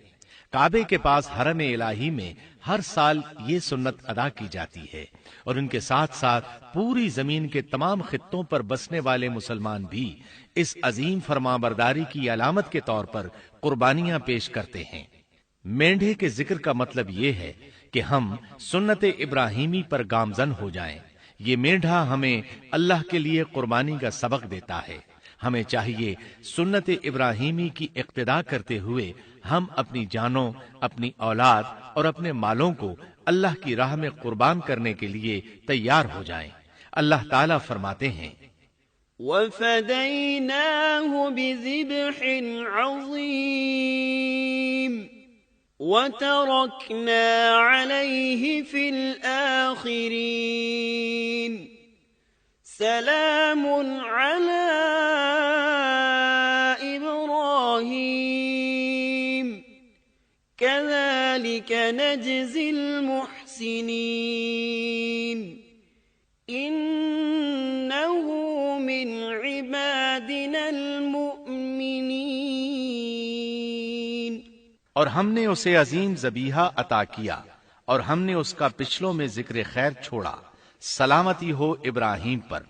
کعبے کے پاس حرم الہی میں ہر سال یہ سنت ادا کی جاتی ہے، اور ان کے ساتھ ساتھ پوری زمین کے تمام خطوں پر بسنے والے مسلمان بھی اس عظیم فرمانبرداری کی علامت کے طور پر قربانیاں پیش کرتے ہیں۔ مینڈھے کے ذکر کا مطلب یہ ہے کہ ہم سنت ابراہیمی پر گامزن ہو جائیں۔ یہ مینڈھا ہمیں اللہ کے لیے قربانی کا سبق دیتا ہے۔ ہمیں چاہیے سنت ابراہیمی کی اقتدا کرتے ہوئے ہم اپنی جانوں، اپنی اولاد اور اپنے مالوں کو اللہ کی راہ میں قربان کرنے کے لیے تیار ہو جائیں۔ اللہ تعالیٰ فرماتے ہیں وَفَدَيْنَاهُ بِذِبْحٍ عَظِيمٍ وَتَرَكْنَا عَلَيْهِ فِي الْآخِرِينَ سَلَامٌ عَلَى إِبْرَاهِيمَ كَذَلِكَ نَجْزِي الْمُحْسِنِينَ إِنَّهُ مِنْ عِبَادِنَا الْمُؤْمِنِينَ۔ اور ہم نے اسے عظیم ذبیحہ عطا کیا، اور ہم نے اس کا پچھلوں میں ذکر خیر چھوڑا۔ سلامتی ہو ابراہیم پر۔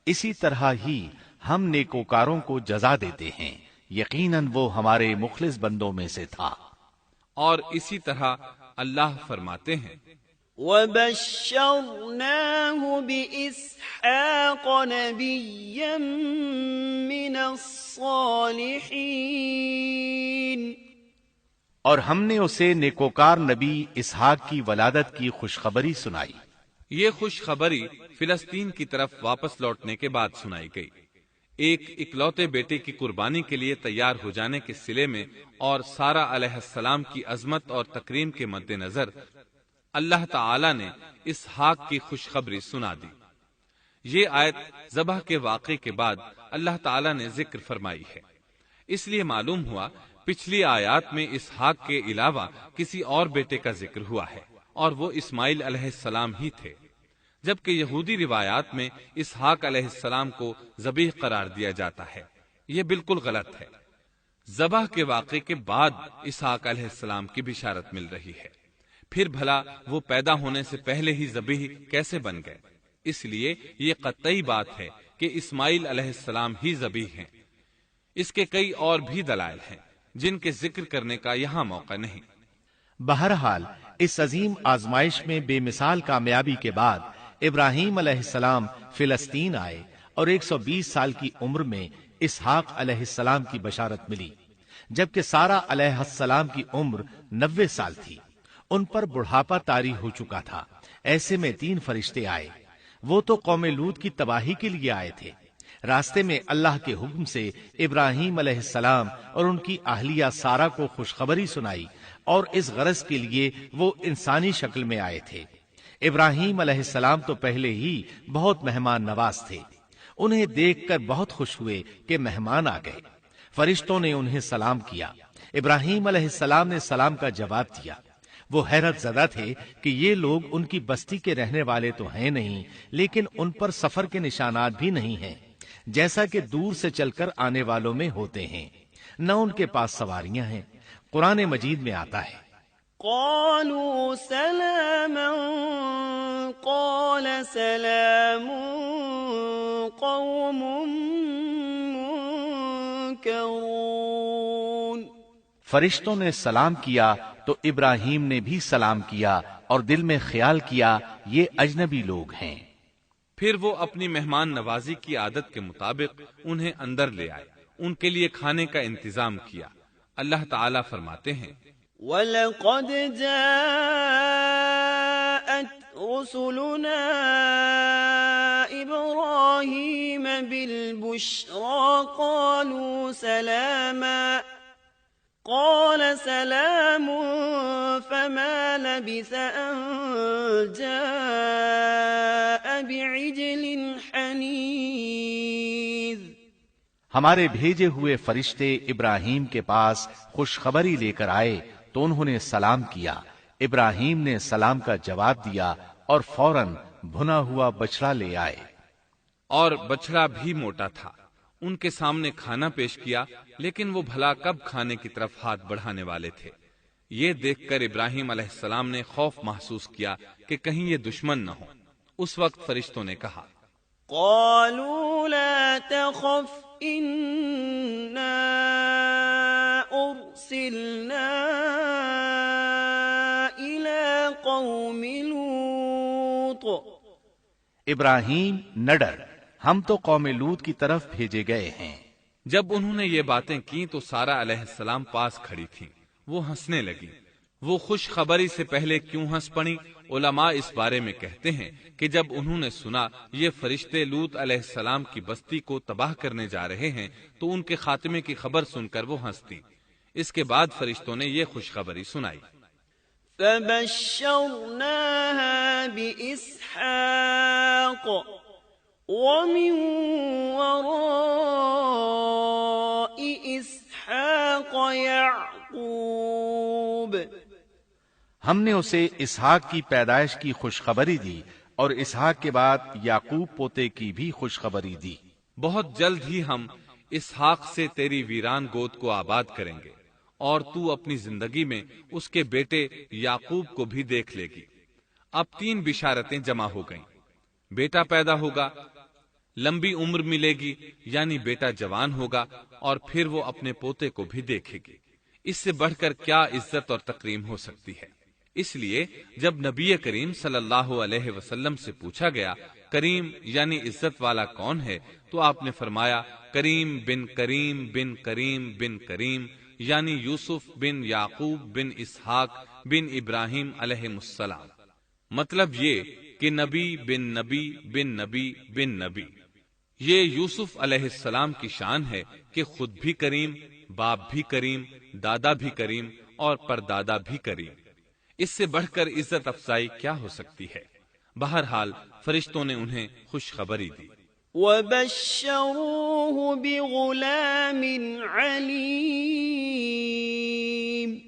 اسی طرح ہی ہم نیکوکاروں کو جزا دیتے ہیں، یقیناً وہ ہمارے مخلص بندوں میں سے تھا۔ اور اسی طرح اللہ فرماتے ہیں وَبَشَّرْنَاهُ بِإِسْحَاقَ نَبِيًّا مِّنَ الصَّالِحِينَ، اور ہم نے اسے نیکوکار نبی اسحاق کی ولادت کی خوشخبری سنائی۔ یہ خوشخبری فلسطین کی طرف واپس لوٹنے کے بعد سنائی گئی۔ ایک اکلوتے بیٹے کی قربانی کے لیے تیار ہو جانے کے صلے میں اور سارہ علیہ السلام کی عظمت اور تکریم کے مد نظر اللہ تعالی نے اسحاق کی خوشخبری سنا دی۔ یہ آیت ذبح کے واقعے کے بعد اللہ تعالی نے ذکر فرمائی ہے۔ اس لیے معلوم ہوا پچھلی آیات میں اسحاق کے علاوہ کسی اور بیٹے کا ذکر ہوا ہے، اور وہ اسماعیل علیہ السلام ہی تھے، جبکہ یہودی روایات میں اسحاق علیہ السلام کو ذبیح قرار دیا جاتا ہے۔ یہ بالکل غلط ہے۔ ذبح کے واقعے کے بعد اسحاق علیہ السلام کی بشارت مل رہی ہے، پھر بھلا وہ پیدا ہونے سے پہلے ہی ذبیح کیسے بن گئے؟ اس لیے یہ قطعی بات ہے کہ اسماعیل علیہ السلام ہی ذبیح ہیں۔ اس کے کئی اور بھی دلائل ہیں جن کے ذکر کرنے کا یہاں موقع نہیں۔ بہرحال اس عظیم آزمائش میں بے مثال کامیابی کے بعد ابراہیم علیہ السلام فلسطین آئے، اور 120 سال کی عمر میں اسحاق علیہ السلام کی بشارت ملی، جبکہ سارہ علیہ السلام کی عمر 90 سال تھی۔ ان پر بڑھاپا طاری ہو چکا تھا۔ ایسے میں 3 فرشتے آئے۔ وہ تو قوم لوط کی تباہی کے لیے آئے تھے۔ راستے میں اللہ کے حکم سے ابراہیم علیہ السلام اور ان کی اہلیہ سارہ کو خوشخبری سنائی، اور اس غرض کے لیے وہ انسانی شکل میں آئے تھے۔ ابراہیم علیہ السلام تو پہلے ہی بہت مہمان نواز تھے۔ انہیں دیکھ کر بہت خوش ہوئے کہ مہمان آ گئے۔ فرشتوں نے انہیں سلام کیا۔ ابراہیم علیہ السلام نے سلام کا جواب دیا۔ وہ حیرت زدہ تھے کہ یہ لوگ ان کی بستی کے رہنے والے تو ہیں نہیں، لیکن ان پر سفر کے نشانات بھی نہیں ہیں، جیسا کہ دور سے چل کر آنے والوں میں ہوتے ہیں، نہ ان کے پاس سواریاں ہیں۔ قرآن مجید میں آتا ہے، قالوا سلاما قال سلام قوم منكرون۔ فرشتوں نے سلام کیا تو ابراہیم نے بھی سلام کیا اور دل میں خیال کیا یہ اجنبی لوگ ہیں۔ پھر وہ اپنی مہمان نوازی کی عادت کے مطابق انہیں اندر لے آئے، ان کے لیے کھانے کا انتظام کیا۔ اللہ تعالیٰ فرماتے ہیں، وَلَقَدْ جَاءَتْ رُسُلُنَا إِبْرَاهِيمَ بِالْبُشْرَى قَالُوا سَلَامًا قَالَ سَلَامٌ فَمَا لَبِثَ أَن جَاءَ بِعِجْلٍ حَنِيذٍ۔ ہمارے بھیجے ہوئے فرشتے ابراہیم کے پاس خوشخبری لے کر آئے تو انہوں نے سلام کیا۔ ابراہیم نے سلام کا جواب دیا اور فوراً بھنا ہوا بچڑا لے آئے، اور بچڑا بھی موٹا تھا۔ ان کے سامنے کھانا پیش کیا، لیکن وہ بھلا کب کھانے کی طرف ہاتھ بڑھانے والے تھے۔ یہ دیکھ کر ابراہیم علیہ السلام نے خوف محسوس کیا کہ کہیں یہ دشمن نہ ہو۔ اس وقت فرشتوں نے کہا، قالوا لا تخف إنا أرسلنا إلى قوم لوط۔ ابراہیم نہ ڈر، ہم تو قوم لوط کی طرف بھیجے گئے ہیں۔ جب انہوں نے یہ باتیں کی تو سارہ علیہ السلام پاس کھڑی تھیں، وہ ہنسنے لگی۔ وہ خوش خبری سے پہلے کیوں ہنس پڑی؟ علماء اس بارے میں کہتے ہیں کہ جب انہوں نے سنا یہ فرشتے لوط علیہ السلام کی بستی کو تباہ کرنے جا رہے ہیں تو ان کے خاتمے کی خبر سن کر وہ ہنستی۔ اس کے بعد فرشتوں نے یہ خوشخبری سنائی، فبشرناها بإسحاق ومن وراء إسحاق يعقوب۔ ہم نے اسے اسحاق کی پیدائش کی خوشخبری دی اور اسحاق کے بعد یعقوب پوتے کی بھی خوشخبری دی۔ بہت جلد ہی ہم اسحاق سے تیری ویران گود کو آباد کریں گے، اور تو اپنی زندگی میں اس کے بیٹے یعقوب کو بھی دیکھ لے گی۔ اب 3 بشارتیں جمع ہو گئیں، بیٹا پیدا ہوگا، لمبی عمر ملے گی یعنی بیٹا جوان ہوگا، اور پھر وہ اپنے پوتے کو بھی دیکھے گی۔ اس سے بڑھ کر کیا عزت اور تکریم ہو سکتی ہے؟ اس لیے جب نبی کریم صلی اللہ علیہ وسلم سے پوچھا گیا کریم یعنی عزت والا کون ہے، تو آپ نے فرمایا کریم بن کریم بن کریم بن کریم، یعنی یوسف بن یعقوب بن اسحاق بن ابراہیم علیہ السلام۔ مطلب یہ کہ نبی بن نبی بن نبی بن نبی۔ یہ یوسف علیہ السلام کی شان ہے کہ خود بھی کریم، باپ بھی کریم، دادا بھی کریم اور پردادا بھی کریم۔ اس سے بڑھ کر عزت افزائی کیا ہو سکتی ہے؟ بہرحال فرشتوں نے انہیں خوشخبری دی۔ وَبَشَّرُوهُ بِغُلَامٍ عَلِيمٍ۔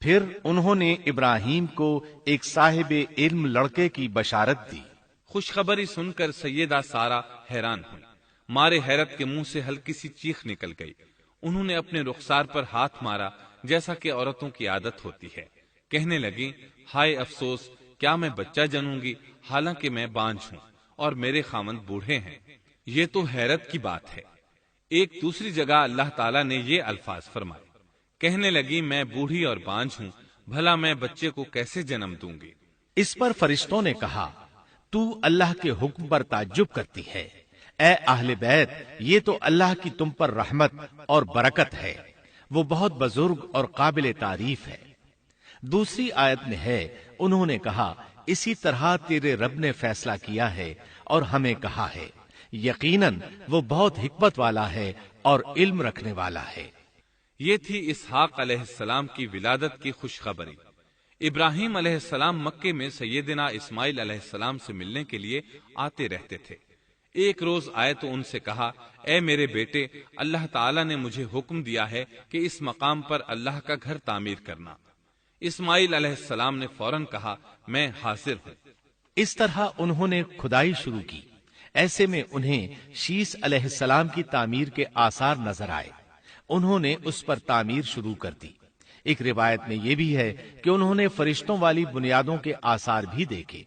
پھر انہوں نے ابراہیم کو ایک صاحب علم لڑکے کی بشارت دی۔ خوشخبری سن کر سیدہ سارہ حیران ہوئی، مارے حیرت کے منہ سے ہلکی سی چیخ نکل گئی۔ انہوں نے اپنے رخسار پر ہاتھ مارا جیسا کہ عورتوں کی عادت ہوتی ہے، کہنے لگی، ہائے افسوس، کیا میں بچہ جنوں گی حالانکہ میں بانجھ ہوں اور میرے خاوند بوڑھے ہیں؟ یہ تو حیرت کی بات ہے۔ ایک دوسری جگہ اللہ تعالیٰ نے یہ الفاظ فرمائے، کہنے لگی میں بوڑھی اور بانجھ ہوں، بھلا میں بچے کو کیسے جنم دوں گی؟ اس پر فرشتوں نے کہا، تو اللہ کے حکم پر تعجب کرتی ہے، اے اہل بیت، یہ تو اللہ کی تم پر رحمت اور برکت ہے، وہ بہت بزرگ اور قابل تعریف ہے۔ دوسری آیت میں ہے، انہوں نے کہا، اسی طرح تیرے رب نے فیصلہ کیا ہے اور ہمیں کہا ہے، یقیناً وہ بہت حکمت والا ہے اور علم رکھنے والا ہے۔ یہ تھی اسحاق علیہ السلام کی ولادت کی خوشخبری۔ ابراہیم علیہ السلام مکے میں سیدنا اسماعیل علیہ السلام سے ملنے کے لیے آتے رہتے تھے۔ ایک روز آئے تو ان سے کہا، اے میرے بیٹے، اللہ تعالیٰ نے مجھے حکم دیا ہے کہ اس مقام پر اللہ کا گھر تعمیر کرنا۔ اسماعیل علیہ السلام نے فوراً کہا میں حاضر ہوں۔ اس طرح انہوں نے کھدائی شروع کی۔ ایسے میں انہیں شیس علیہ السلام کی تعمیر کے آثار نظر آئے۔ انہوں نے اس پر تعمیر شروع کر دی۔ ایک روایت میں یہ بھی ہے کہ انہوں نے فرشتوں والی بنیادوں کے آثار بھی دیکھے۔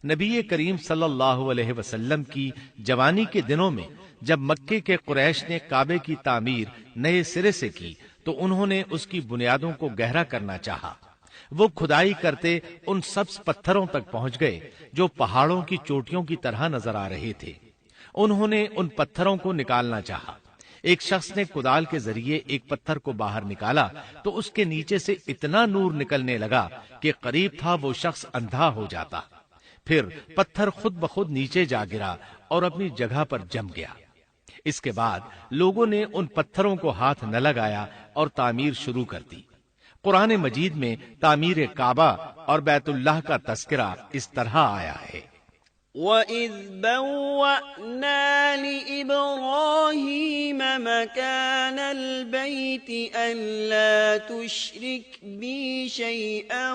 نبی کریم صلی اللہ علیہ وسلم کی جوانی کے دنوں میں جب مکے کے قریش نے کعبے کی تعمیر نئے سرے سے کی تو انہوں نے اس کی بنیادوں کو گہرا کرنا چاہا۔ وہ کھدائی کرتے ان سبز پتھروں تک پہنچ گئے جو پہاڑوں کی چوٹیوں کی طرح نظر آ رہے تھے۔ انہوں نے ان پتھروں کو نکالنا چاہا۔ ایک شخص نے کدال کے ذریعے ایک پتھر کو باہر نکالا تو اس کے نیچے سے اتنا نور نکلنے لگا کہ قریب تھا وہ شخص اندھا ہو جاتا۔ پھر پتھر خود بخود نیچے جا گرا اور اپنی جگہ پر جم گیا۔ اس کے بعد لوگوں نے ان پتھروں کو ہاتھ نہ لگایا اور تعمیر شروع کر دی۔ قرآن مجید میں تعمیر کعبہ اور بیت اللہ کا تذکرہ اس طرح آیا ہے۔ وَإِذْ بَوَّأْنَا لِإِبْرَاهِيمَ مَكَانَ الْبَيْتِ أَلَّا تُشْرِكْ بِي شَيْئًا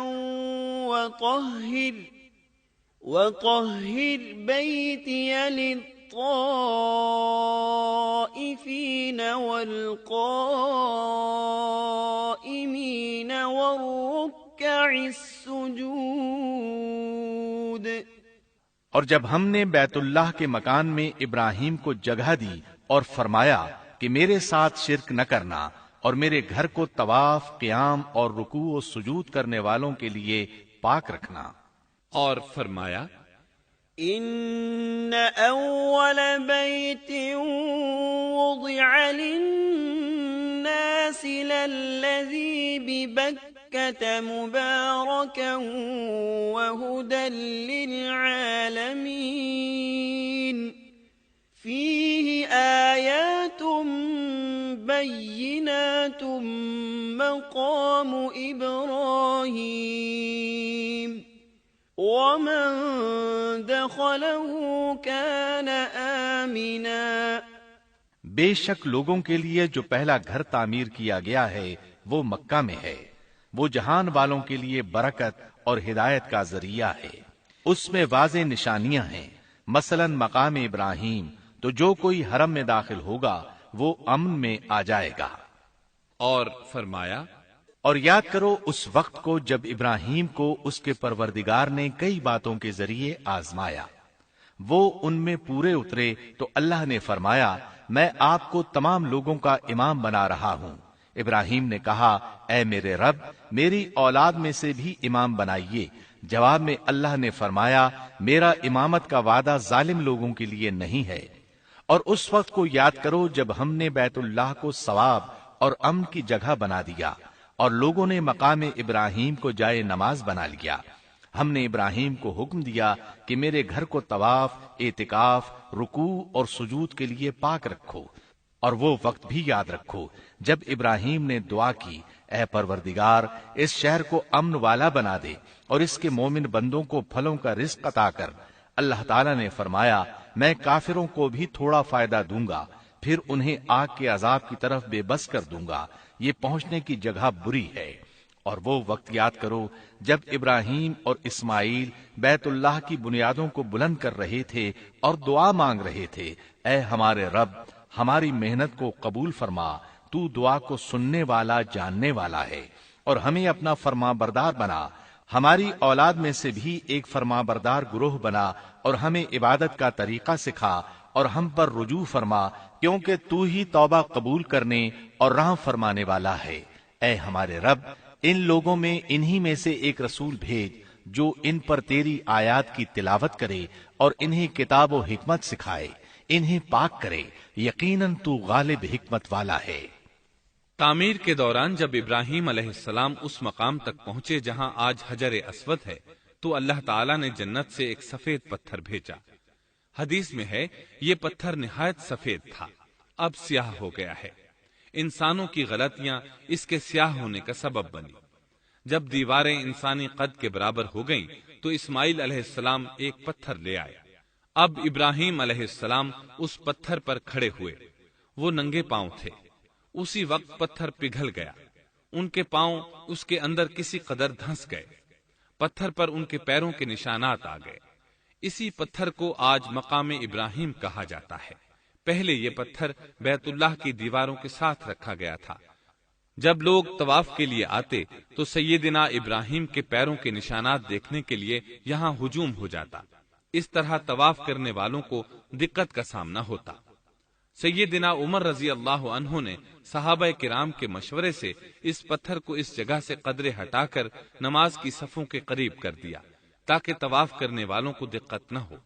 وَطَهِّرْ بَيْتِيَ لِلطَّائِفِينَ وَالْقَائِمِينَ وَالرُّكَّعِ السُّجُودِ۔ اور جب ہم نے بیت اللہ کے مکان میں ابراہیم کو جگہ دی اور فرمایا کہ میرے ساتھ شرک نہ کرنا اور میرے گھر کو طواف، قیام اور رکوع و سجود کرنے والوں کے لیے پاک رکھنا، اور فرمایا ان اول بیت وضع للناس للذی ببکۃ مبارکا وہدی للعالمین فیہ آیات بینات مقام ابراہیم ومن دخله كان آمنا۔ بے شک لوگوں کے لیے جو پہلا گھر تعمیر کیا گیا ہے وہ مکہ میں ہے، وہ جہان والوں کے لیے برکت اور ہدایت کا ذریعہ ہے۔ اس میں واضح نشانیاں ہیں، مثلا مقام ابراہیم، تو جو کوئی حرم میں داخل ہوگا وہ امن میں آ جائے گا۔ اور فرمایا اور یاد کرو اس وقت کو جب ابراہیم کو اس کے پروردگار نے کئی باتوں کے ذریعے آزمایا، وہ ان میں پورے اترے تو اللہ نے فرمایا میں آپ کو تمام لوگوں کا امام بنا رہا ہوں۔ ابراہیم نے کہا اے میرے رب میری اولاد میں سے بھی امام بنائیے۔ جواب میں اللہ نے فرمایا میرا امامت کا وعدہ ظالم لوگوں کے لیے نہیں ہے۔ اور اس وقت کو یاد کرو جب ہم نے بیت اللہ کو ثواب اور امن کی جگہ بنا دیا اور لوگوں نے مقام ابراہیم کو جائے نماز بنا لیا۔ ہم نے ابراہیم کو حکم دیا کہ میرے گھر کو طواف، اعتکاف، رکوع اور سجود کے لیے پاک رکھو۔ اور وہ وقت بھی یاد رکھو جب ابراہیم نے دعا کی اے پروردگار اس شہر کو امن والا بنا دے اور اس کے مومن بندوں کو پھلوں کا رزق عطا کر۔ اللہ تعالیٰ نے فرمایا میں کافروں کو بھی تھوڑا فائدہ دوں گا، پھر انہیں آگ کے عذاب کی طرف بے بس کر دوں گا، یہ پہنچنے کی جگہ بری ہے۔ اور وہ وقت یاد کرو جب ابراہیم اور اسماعیل بیت اللہ کی بنیادوں کو بلند کر رہے تھے اور دعا مانگ رہے تھے اے ہمارے رب ہماری محنت کو قبول فرما، تو دعا کو سننے والا جاننے والا ہے، اور ہمیں اپنا فرما بردار بنا، ہماری اولاد میں سے بھی ایک فرما بردار گروہ بنا، اور ہمیں عبادت کا طریقہ سکھا اور ہم پر رجوع فرما، کیونکہ تو ہی توبہ قبول کرنے اور رحم فرمانے والا ہے۔ اے ہمارے رب ان لوگوں میں انہی میں سے ایک رسول بھیج جو ان پر تیری آیات کی تلاوت کرے اور انہیں کتاب و حکمت سکھائے، انہیں پاک کرے، یقیناً تو غالب حکمت والا ہے۔ تعمیر کے دوران جب ابراہیم علیہ السلام اس مقام تک پہنچے جہاں آج حجر اسود ہے تو اللہ تعالیٰ نے جنت سے ایک سفید پتھر بھیجا۔ حدیث میں ہے یہ پتھر نہایت سفید تھا، اب سیاہ ہو گیا ہے۔ انسانوں کی غلطیاں اس کے سیاہ ہونے کا سبب بنی۔ جب دیواریں انسانی قد کے برابر ہو گئیں تو اسماعیل علیہ السلام ایک پتھر لے آئے۔ اب ابراہیم علیہ السلام اس پتھر پر کھڑے ہوئے، وہ ننگے پاؤں تھے۔ اسی وقت پتھر پگھل گیا، ان کے پاؤں اس کے اندر کسی قدر دھنس گئے، پتھر پر ان کے پیروں کے نشانات آ گئے۔ اسی پتھر کو آج مقام ابراہیم کہا جاتا ہے۔ پہلے یہ پتھر بیت اللہ کی دیواروں کے ساتھ رکھا گیا تھا۔ جب لوگ طواف کے لیے آتے تو سیدنا ابراہیم کے پیروں کے نشانات دیکھنے کے لیے یہاں ہجوم ہو جاتا۔ اس طرح طواف کرنے والوں کو دقت کا سامنا ہوتا۔ سیدنا عمر رضی اللہ عنہ نے صحابہ کرام کے مشورے سے اس پتھر کو اس جگہ سے قدرے ہٹا کر نماز کی صفوں کے قریب کر دیا تاکہ طواف کرنے والوں کو دقت نہ ہو۔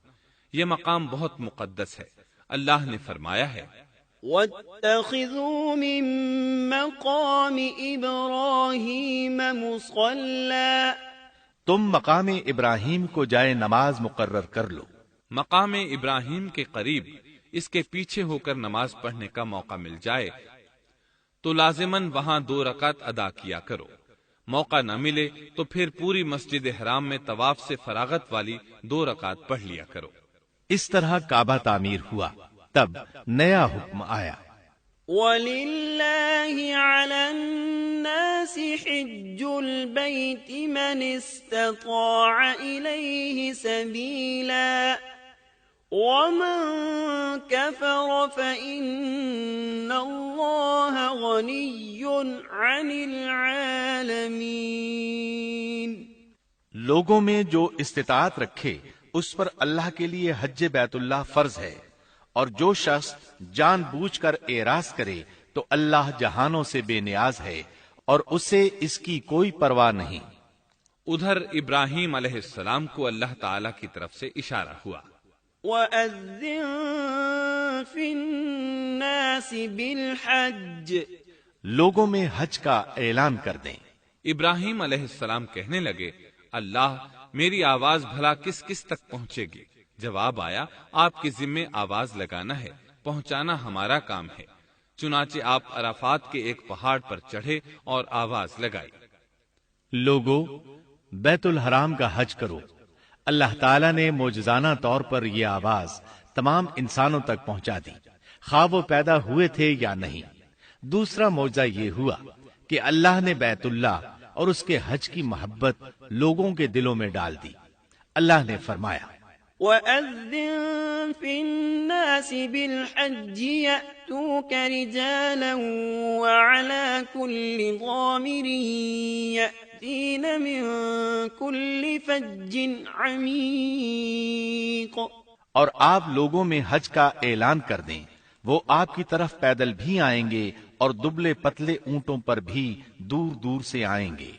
یہ مقام بہت مقدس ہے۔ اللہ نے فرمایا ہے، وَاتَّخِذُوا مِن مَّقَامِ إِبْرَاهِيمَ مُصَلًّى، تم مقام ابراہیم کو جائے نماز مقرر کر لو۔ مقام ابراہیم کے قریب اس کے پیچھے ہو کر نماز پڑھنے کا موقع مل جائے تو لازماً وہاں 2 رکعت ادا کیا کرو۔ موقع نہ ملے تو پھر پوری مسجد حرام میں طواف سے فراغت والی 2 رکعت پڑھ لیا کرو۔ اس طرح کعبہ تعمیر ہوا، تب نیا حکم آیا، وَلِلَّهِ عَلَى النَّاسِ حِجُّ الْبَيْتِ مَنِ اسْتَطَاعَ إِلَيْهِ سَبِيلًا وَمَن كَفَرَ فَإِنَّ اللَّهَ غَنِيٌّ عَنِ الْعَالَمِينَ۔ لوگوں میں جو استطاعت رکھے اس پر اللہ کے لیے حج بیت اللہ فرض ہے، اور جو شخص جان بوجھ کر اعراض کرے تو اللہ جہانوں سے بے نیاز ہے اور اسے اس کی کوئی پرواہ نہیں۔ ادھر ابراہیم علیہ السلام کو اللہ تعالی کی طرف سے اشارہ ہوا، وَأَذِّن فِي النَّاسِ بِالْحَجِّ، لوگوں میں حج کا اعلان کر دیں۔ ابراہیم علیہ السلام کہنے لگے، اللہ میری آواز بھلا کس کس تک پہنچے گی؟ جواب آیا، آپ کے ذمے آواز لگانا ہے، پہنچانا ہمارا کام ہے۔ چنانچہ آپ عرفات کے ایک پہاڑ پر چڑھے اور آواز لگائی، لوگو بیت الحرام کا حج کرو۔ اللہ تعالیٰ نے معجزانہ طور پر یہ آواز تمام انسانوں تک پہنچا دی، خواہ وہ پیدا ہوئے تھے یا نہیں۔ دوسرا معجزہ یہ ہوا کہ اللہ نے بیت اللہ اور اس کے حج کی محبت لوگوں کے دلوں میں ڈال دی۔ اللہ نے فرمایا، وَأَذِّن فِي النَّاسِ بِالْحَجِّ يَأْتُوكَ رِجَالًا وَعَلَى كُلِّ ضَامِرٍ يَأْتِينَ مِن كُلِّ فَجٍّ عَمِيقٍ، اور آپ لوگوں میں حج کا اعلان کر دیں، وہ آپ کی طرف پیدل بھی آئیں گے اور دبلے پتلے اونٹوں پر بھی دور دور سے آئیں گے۔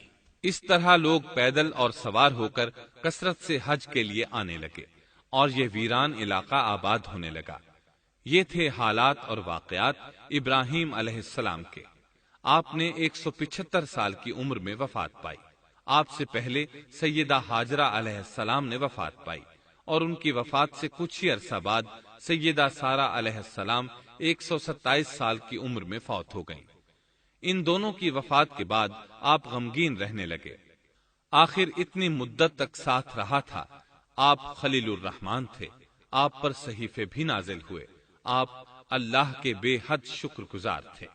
اس طرح لوگ پیدل اور سوار ہو کر کثرت سے حج کے لیے آنے لگے اور یہ ویران علاقہ آباد ہونے لگا۔ یہ تھے حالات اور واقعات ابراہیم علیہ السلام کے۔ آپ نے 175 سال کی عمر میں وفات پائی۔ آپ سے پہلے سیدہ ہاجرہ علیہ السلام نے وفات پائی، اور ان کی وفات سے کچھ ہی عرصہ بعد سیدہ سارہ علیہ السلام 127 سال کی عمر میں فوت ہو گئیں۔ ان دونوں کی وفات کے بعد آپ غمگین رہنے لگے۔ آخر اتنی مدت تک ساتھ رہا تھا۔ آپ خلیل الرحمن تھے، آپ پر صحیفے بھی نازل ہوئے، آپ اللہ کے بے حد شکر گزار تھے۔